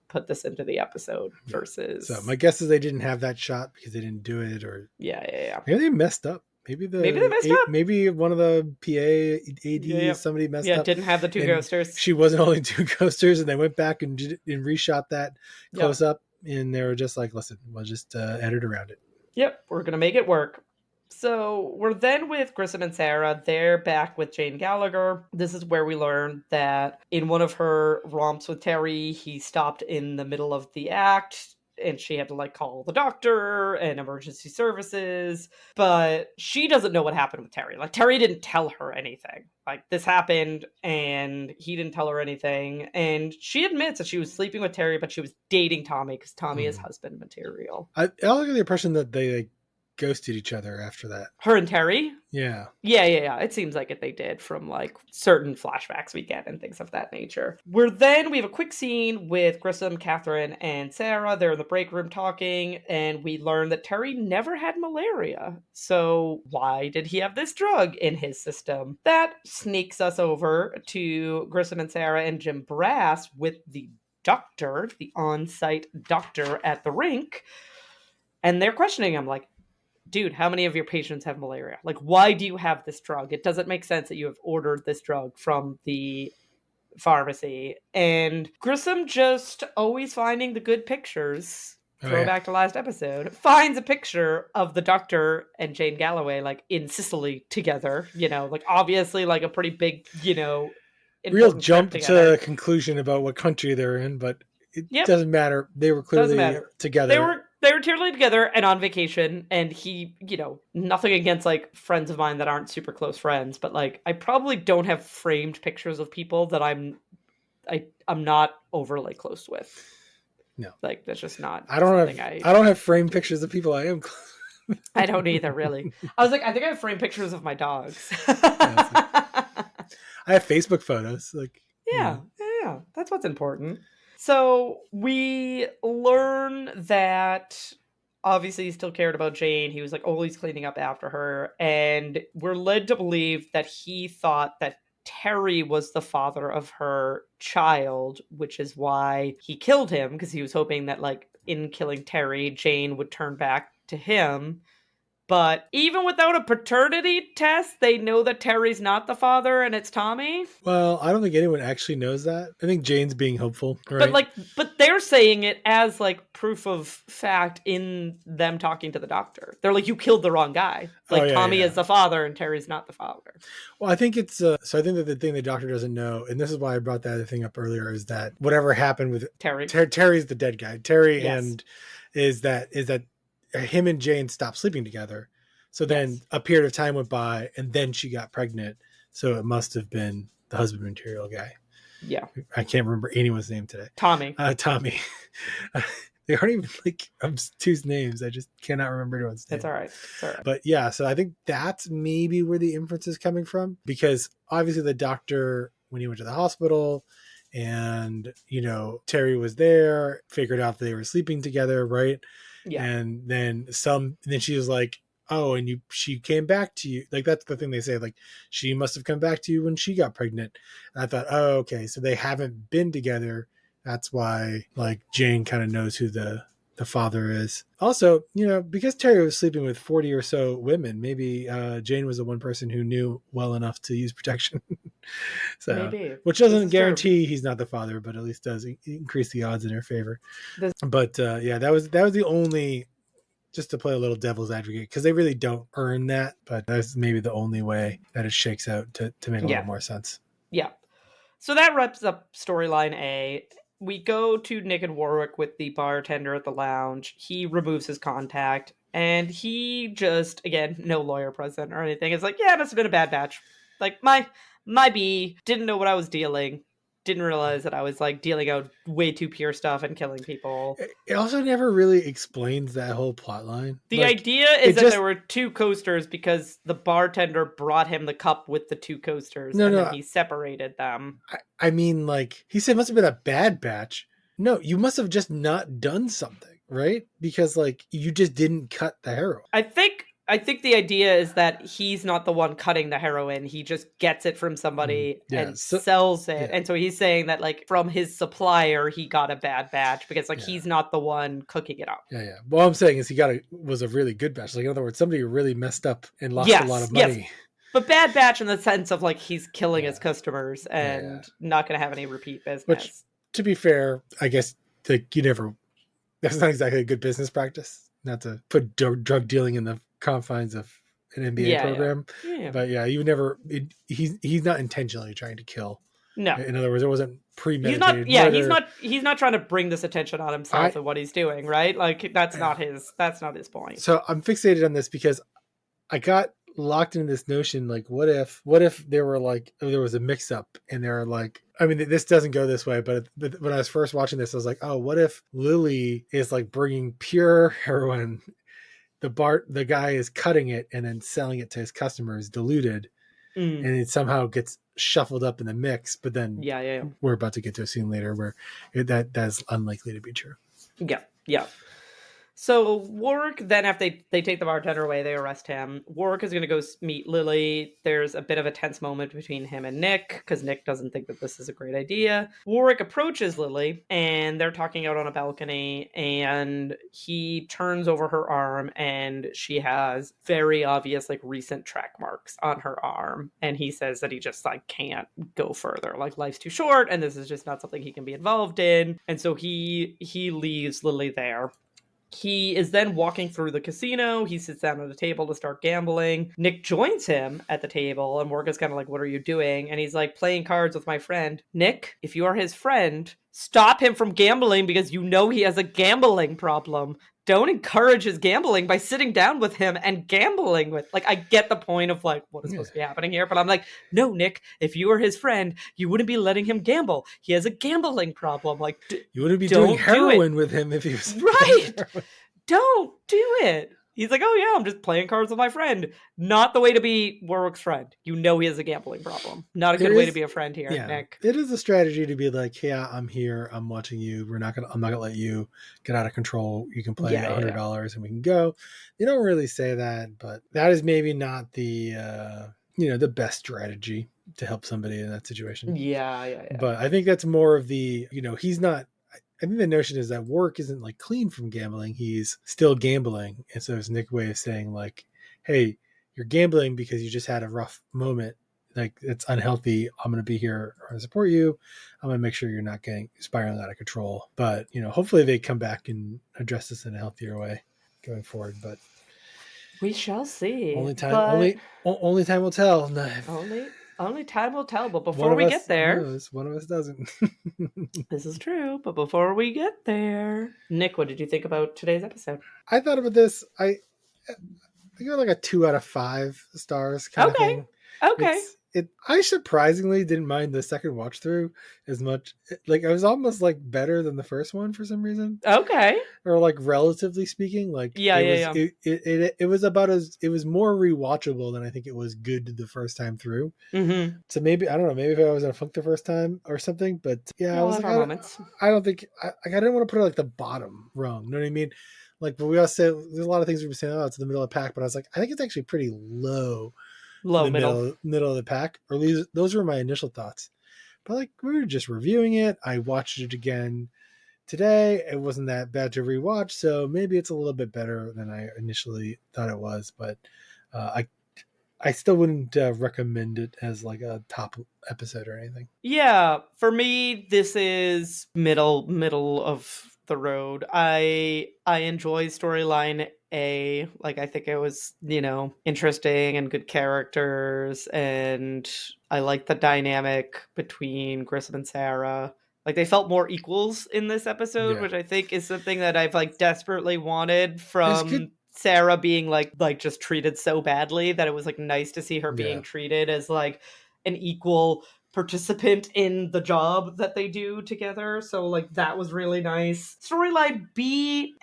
Speaker 1: put this into the episode versus.
Speaker 2: So my guess is they didn't have that shot because they didn't do it, or
Speaker 1: maybe
Speaker 2: they messed up. Maybe they messed up. Maybe one of the PA AD somebody messed up.
Speaker 1: Didn't have the 2 coasters.
Speaker 2: She wasn't holding 2 coasters, and they went back and reshot that close up, and they were just like, "Listen, we'll just edit around it."
Speaker 1: Yep, we're gonna make it work. So we're then with Grissom and Sarah. They're back with Jane Gallagher. This is where we learn that in one of her romps with Terry, he stopped in the middle of the act, and she had to like call the doctor and emergency services, but she doesn't know what happened with Terry. Like, Terry didn't tell her anything. Like, this happened and he didn't tell her anything. And she admits that she was sleeping with Terry, but she was dating Tommy because Tommy is husband material.
Speaker 2: I get the impression that they ghosted each other after that.
Speaker 1: Her and Terry?
Speaker 2: Yeah.
Speaker 1: Yeah. It seems like it they did from like certain flashbacks we get and things of that nature. We have a quick scene with Grissom, Catherine, and Sarah. They're in the break room talking, and we learn that Terry never had malaria. So why did he have this drug in his system? That sneaks us over to Grissom and Sarah and Jim Brass with the doctor, the on-site doctor at the rink. And they're questioning him like, dude, how many of your patients have malaria? Like, why do you have this drug? It doesn't make sense that you have ordered this drug from the pharmacy. And Grissom, just always finding the good pictures, back to last episode, finds a picture of the doctor and Jane Galloway, like, in Sicily together, like, obviously, like, a pretty big,
Speaker 2: real
Speaker 1: important trip
Speaker 2: jump
Speaker 1: together.
Speaker 2: to conclusion about what country they're in, but it
Speaker 1: Yep,
Speaker 2: doesn't matter. They were
Speaker 1: doesn't
Speaker 2: clearly
Speaker 1: matter.
Speaker 2: together.
Speaker 1: They were clearly together and on vacation, and he, nothing against like friends of mine that aren't super close friends, but like I probably don't have framed pictures of people that I'm not overly close with.
Speaker 2: No,
Speaker 1: Like that's just not
Speaker 2: I don't
Speaker 1: something
Speaker 2: have.
Speaker 1: I
Speaker 2: I don't have framed pictures of people I am.
Speaker 1: I don't either, really. I was like, I think I have framed pictures of my dogs.
Speaker 2: Yeah, it's like, I have Facebook photos. Like,
Speaker 1: Yeah, yeah, that's what's important. So we learn that obviously he still cared about Jane. He was like always cleaning up after her. And we're led to believe that he thought that Terry was the father of her child, which is why he killed him, because he was hoping that, like, in killing Terry, Jane would turn back to him. But even without a paternity test, they know that Terry's not the father and it's Tommy.
Speaker 2: well, I don't think anyone actually knows that. I think Jane's being hopeful,
Speaker 1: But
Speaker 2: right?
Speaker 1: like, but they're saying it as like proof of fact in them talking to the doctor. They're like, "You killed the wrong guy.
Speaker 2: Oh
Speaker 1: Like
Speaker 2: yeah,
Speaker 1: Tommy
Speaker 2: yeah.
Speaker 1: is the father and Terry's not the father."
Speaker 2: Well, I think it's so. I think that the thing the doctor doesn't know, and this is why I brought that other thing up earlier, is that whatever happened with
Speaker 1: Terry.
Speaker 2: Terry's the dead guy. Terry
Speaker 1: Yes.
Speaker 2: and is that him and Jane stopped sleeping together. So then
Speaker 1: Yes.
Speaker 2: a period of time went by, and then she got pregnant. So it must have been the husband material guy.
Speaker 1: Yeah.
Speaker 2: I can't remember anyone's name today.
Speaker 1: Tommy.
Speaker 2: Tommy. They aren't even like obtuse names. I just cannot remember anyone's name.
Speaker 1: It's all right. It's all right.
Speaker 2: But yeah, so I think that's maybe where the inference is coming from, because obviously the doctor, when he went to the hospital and, Terry was there, figured out that they were sleeping together, right?
Speaker 1: Yeah.
Speaker 2: And then she was like, oh, and she came back to you. Like, that's the thing they say, like, she must have come back to you when she got pregnant. And I thought, oh, okay, so they haven't been together. That's why, like, Jane kind of knows who the father is. Also, because Terry was sleeping with 40 or so women, maybe Jane was the one person who knew well enough to use protection. So,
Speaker 1: Maybe.
Speaker 2: which doesn't guarantee he's not the father, but at least does increase the odds in her favor. But yeah, that was the only, just to play a little devil's advocate, because they really don't earn that, but that's maybe the only way that it shakes out to make a little more sense.
Speaker 1: Yeah. So that wraps up storyline A. We go to Nick and Warwick with the bartender at the lounge. He removes his contact, and he just, again, no lawyer present or anything. It's like, yeah, it must have been a bad batch. Like, my B didn't know what I was dealing. Didn't realize that I was, like, dealing out way too pure stuff and killing people.
Speaker 2: It also never really explains that whole plot line.
Speaker 1: The idea is that there were two coasters because the bartender brought him the cup with the two coasters, and then he separated them.
Speaker 2: I mean, like, he said it must have been a bad batch. No, you must have just not done something, right? Because, like, you just didn't cut the heroin.
Speaker 1: I think the idea is that he's not the one cutting the heroin. He just gets it from somebody and sells it. Yeah. And so he's saying that, like, from his supplier, he got a bad batch because, like, he's not the one cooking it up.
Speaker 2: Yeah, yeah. What I'm saying is was a really good batch. Like, in other words, somebody really messed up and lost a lot of money. Yes.
Speaker 1: But bad batch in the sense of, like, he's killing his customers and not going to have any repeat business.
Speaker 2: Which, to be fair, I guess, like, that's not exactly a good business practice, not to put drug dealing in the confines of an MBA program. Yeah. But yeah, he's not intentionally trying to kill.
Speaker 1: No.
Speaker 2: In other words, it wasn't premeditated.
Speaker 1: He's not trying to bring this attention on himself and what he's doing, right? Like, that's not his point.
Speaker 2: So I'm fixated on this because I got locked into this notion, like, what if there was a mix up and they're like, I mean, this doesn't go this way, but when I was first watching this, I was like, oh, what if Lily is like bringing pure heroin, the guy is cutting it and then selling it to his customers diluted, and it somehow gets shuffled up in the mix, but then we're about to get to a scene later where that's unlikely to be true.
Speaker 1: Yeah. So Warwick, then after they take the bartender away, they arrest him. Warwick is going to go meet Lily. There's a bit of a tense moment between him and Nick because Nick doesn't think that this is a great idea. Warwick approaches Lily and they're talking out on a balcony, and he turns over her arm and she has very obvious, like, recent track marks on her arm. And he says that he just, like, can't go further. Like, life's too short and this is just not something he can be involved in. And so he leaves Lily there. He is then walking through the casino. He sits down at a table to start gambling. Nick joins him at the table, and Morgan's kind of like, "What are you doing?" And he's like, "Playing cards with my friend." Nick, if you are his friend, stop him from gambling because you know he has a gambling problem. Don't encourage his gambling by sitting down with him and gambling with. Like, I get the point of like what is supposed to be happening here, but I'm like, no, Nick, if you were his friend, you wouldn't be letting him gamble. He has a gambling problem. Like,
Speaker 2: you wouldn't be doing heroin with him if he was
Speaker 1: right. Don't do it. He's like, oh yeah, I'm just playing cards with my friend. Not the way to be Warwick's friend. You know he has a gambling problem. Not a good way to be a friend here, Nick.
Speaker 2: It is a strategy to be like, yeah, I'm here, I'm watching you. I'm not gonna let you get out of control. You can play $100 and we can go. They don't really say that, but that is maybe not the the best strategy to help somebody in that situation.
Speaker 1: Yeah.
Speaker 2: But I think that's more of the, he's not. I think the notion is that Warwick isn't like clean from gambling. He's still gambling. And so it's Nick's way of saying like, hey, you're gambling because you just had a rough moment. Like, it's unhealthy. I'm going to be here to support you. I'm going to make sure you're not getting spiraling out of control. But, hopefully they come back and address this in a healthier way going forward. But
Speaker 1: we shall see.
Speaker 2: Only time will tell.
Speaker 1: Only time will tell, but before we get there...
Speaker 2: One of us doesn't.
Speaker 1: This is true, but before we get there... Nick, what did you think about today's episode?
Speaker 2: I thought about this. I give it like a 2 out of 5 stars kind of thing.
Speaker 1: Okay.
Speaker 2: I surprisingly didn't mind the second watch through as much. Like, it was almost like better than the first one for some reason.
Speaker 1: Okay.
Speaker 2: Or like relatively speaking, like it was it was more rewatchable than I think it was good the first time through.
Speaker 1: Mm-hmm.
Speaker 2: So maybe, I don't know, maybe if I was in a funk the first time or something, but yeah, I was like, I don't think I didn't want to put it like the bottom rung. You know what I mean? Like, but we all say there's a lot of things we were saying, oh, it's in the middle of the pack, but I was like, I think it's actually pretty low middle of the pack, or at least those were my initial thoughts. But like, we were just reviewing it. I watched it again today. It wasn't that bad to rewatch, so maybe it's a little bit better than I initially thought it was. But I still wouldn't recommend it as like a top episode or anything.
Speaker 1: Yeah, for me, this is middle of the road. I enjoy storyline A. Like, I think it was, interesting and good characters, and I like the dynamic between Grissom and Sarah. Like, they felt more equals in this episode, which I think is something that I've like desperately wanted from Sarah being like just treated so badly, that it was like nice to see her being treated as like an equal participant in the job that they do together. So like, that was really nice. Storyline B,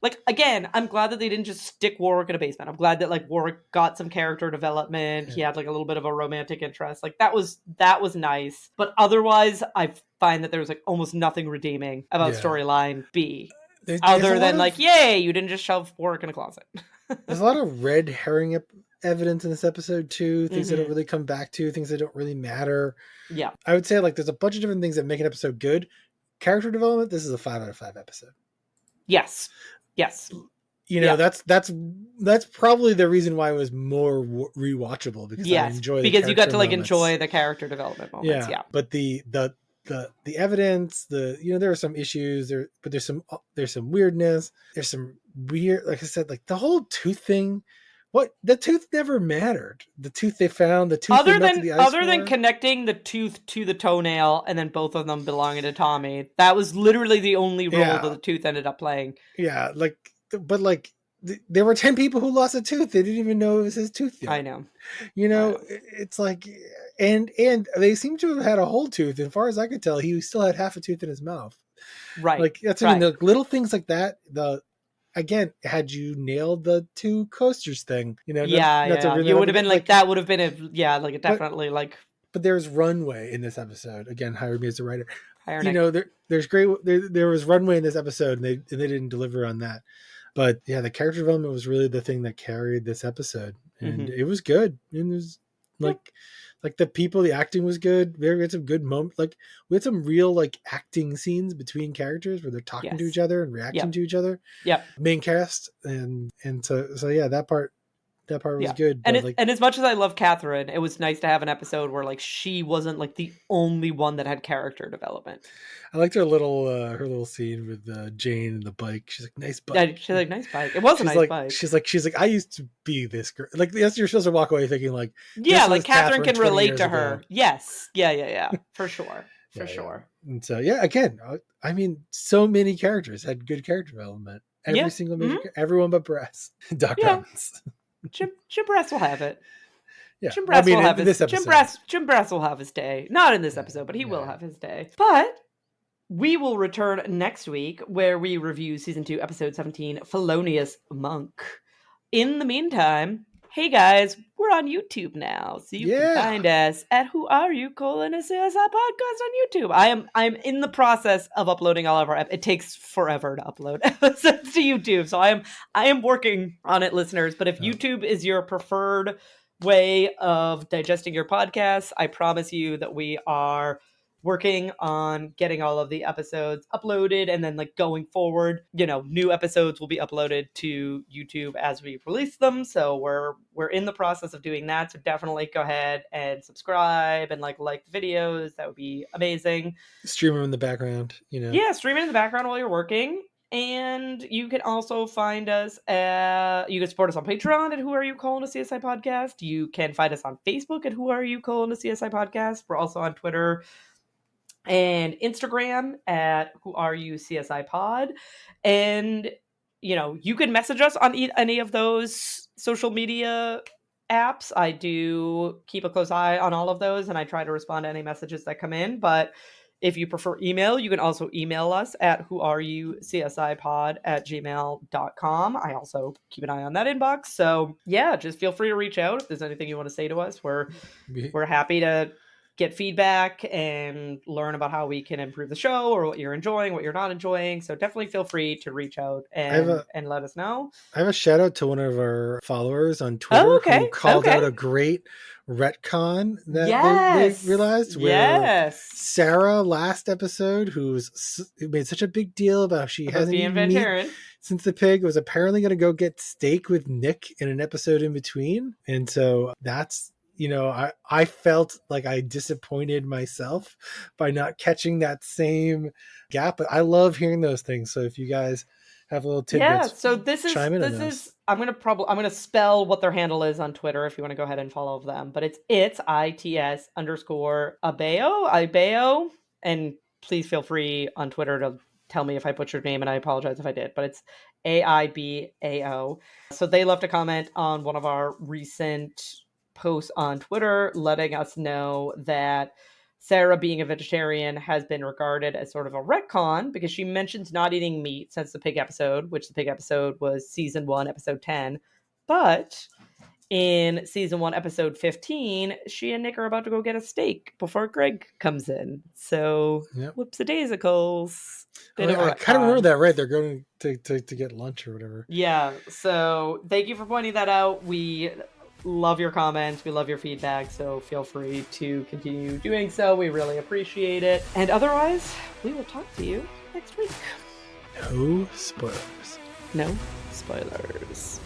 Speaker 1: like, again, I'm glad that they didn't just stick Warwick in a basement. I'm glad that like Warwick got some character development. He had like a little bit of a romantic interest. Like, that was nice. But otherwise, I find that there was like almost nothing redeeming about storyline B. Other than like, yay, you didn't just shove Warwick in a closet.
Speaker 2: There's a lot of red herring evidence in this episode too, things that don't really come back to, things that don't really matter.
Speaker 1: Yeah,
Speaker 2: I would say like there's a bunch of different things that make an episode good. Character development, this is a 5 out of 5 episode.
Speaker 1: Yes.
Speaker 2: That's probably the reason why it was more rewatchable, because I enjoy
Speaker 1: because you got to like enjoy the character development moments.
Speaker 2: But the evidence, there are some issues there, but there's some weirdness. There's some weird, like I said, like the whole tooth thing. What, the tooth never mattered. The tooth they found, the tooth
Speaker 1: other than connecting the tooth to the toenail, and then both of them belonging to Tommy. That was literally the only role that the tooth ended up playing. Yeah,
Speaker 2: but there were 10 people who lost a tooth. They didn't even know it was his tooth yet.
Speaker 1: I know.
Speaker 2: It's like, and they seem to have had a whole tooth. As far as I could tell, he still had half a tooth in his mouth.
Speaker 1: Right.
Speaker 2: Like, that's what I mean. The little things like that. Again, had you nailed the 2 coasters thing, you would have been like, that would have been definitely. But there's runway in this episode. Again, hire me as a writer. There's great. There was runway in this episode, and they didn't deliver on that. But yeah, the character development was really the thing that carried this episode, and it was good. And it was like the acting was good. We had some good moments. Like, we had some real like acting scenes between characters where they're talking to each other and reacting to each other.
Speaker 1: Yeah.
Speaker 2: Main cast, and so yeah, that part that part was
Speaker 1: Yeah.
Speaker 2: good.
Speaker 1: And
Speaker 2: But
Speaker 1: and as much as I love Catherine, it was nice to have an episode where like she wasn't like the only one that had character development.
Speaker 2: I liked her little scene with Jane and the bike. She's like, nice
Speaker 1: Yeah,
Speaker 2: bike.
Speaker 1: she's like, nice bike. It was a nice bike.
Speaker 2: She's like, I used to be this girl. Like, yes, you're supposed to walk away thinking like,
Speaker 1: yeah,
Speaker 2: this
Speaker 1: like
Speaker 2: was
Speaker 1: Catherine can
Speaker 2: 20
Speaker 1: relate
Speaker 2: years
Speaker 1: to her.
Speaker 2: ago.
Speaker 1: Yes. Yeah. For sure. For
Speaker 2: Yeah.
Speaker 1: sure.
Speaker 2: And so, yeah, again, I mean, so many characters had good character development. Every single major, everyone but Brass. Doc Robbins.
Speaker 1: Jim Brass will have it.
Speaker 2: Yeah.
Speaker 1: Jim Brass will have his
Speaker 2: this episode.
Speaker 1: Jim Brass will have his day. Not in this episode, but he will have his day. But we will return next week where we review season 2, episode 17, Felonious Monk. In the meantime, hey guys, we're on YouTube now, so you can find us at Who Are You? A CSI podcast on YouTube. I'm in the process of uploading all of our it takes forever to upload episodes to YouTube, so I am working on it, listeners. But if YouTube is your preferred way of digesting your podcasts, I promise you that we are working on getting all of the episodes uploaded, and then like going forward, new episodes will be uploaded to YouTube as we release them. So we're in the process of doing that. So definitely go ahead and subscribe and like the videos. That would be amazing.
Speaker 2: Stream them in the background,
Speaker 1: Yeah, stream it in the background while you're working. And you can also find us you can support us on Patreon at Who Are You? A CSI podcast. You can find us on Facebook at Who Are You? A CSI podcast. We're also on Twitter and Instagram at Who Are You? CSI pod. And, you can message us on any of those social media apps. I do keep a close eye on all of those, and I try to respond to any messages that come in. But if you prefer email, you can also email us at whoareyoucsipod@gmail.com. I also keep an eye on that inbox. So yeah, just feel free to reach out if there's anything you want to say to us. We're happy to get feedback and learn about how we can improve the show, or what you're enjoying, what you're not enjoying. So definitely feel free to reach out and let us know.
Speaker 2: I have a shout out to one of our followers on Twitter who called out a great retcon that they realized, where Sarah last episode, who made such a big deal about she hasn't eaten meat since the pig, was apparently going to go get steak with Nick in an episode in between. And so that's, I felt like I disappointed myself by not catching that same gap, but I love hearing those things. So if you guys have a little tidbits,
Speaker 1: yeah. So this is I'm gonna spell what their handle is on Twitter if you want to go ahead and follow them. But it's its_Ibeo, and please feel free on Twitter to tell me if I butchered your name, and I apologize if I did. But it's AIBAO. So they left a comment on one of our recent posts on Twitter, letting us know that Sarah, being a vegetarian, has been regarded as sort of a retcon because she mentions not eating meat since the pig episode, which the pig episode was season 1, episode 10. But in season 1, episode 15, she and Nick are about to go get a steak before Greg comes in. So, whoopsie-daisicles.
Speaker 2: I kind of remember that, right? They're going to get lunch or whatever.
Speaker 1: Yeah, so thank you for pointing that out. We love your comments. We love your feedback. So feel free to continue doing so. We really appreciate it. And otherwise, we will talk to you next week.
Speaker 2: No spoilers.
Speaker 1: No spoilers.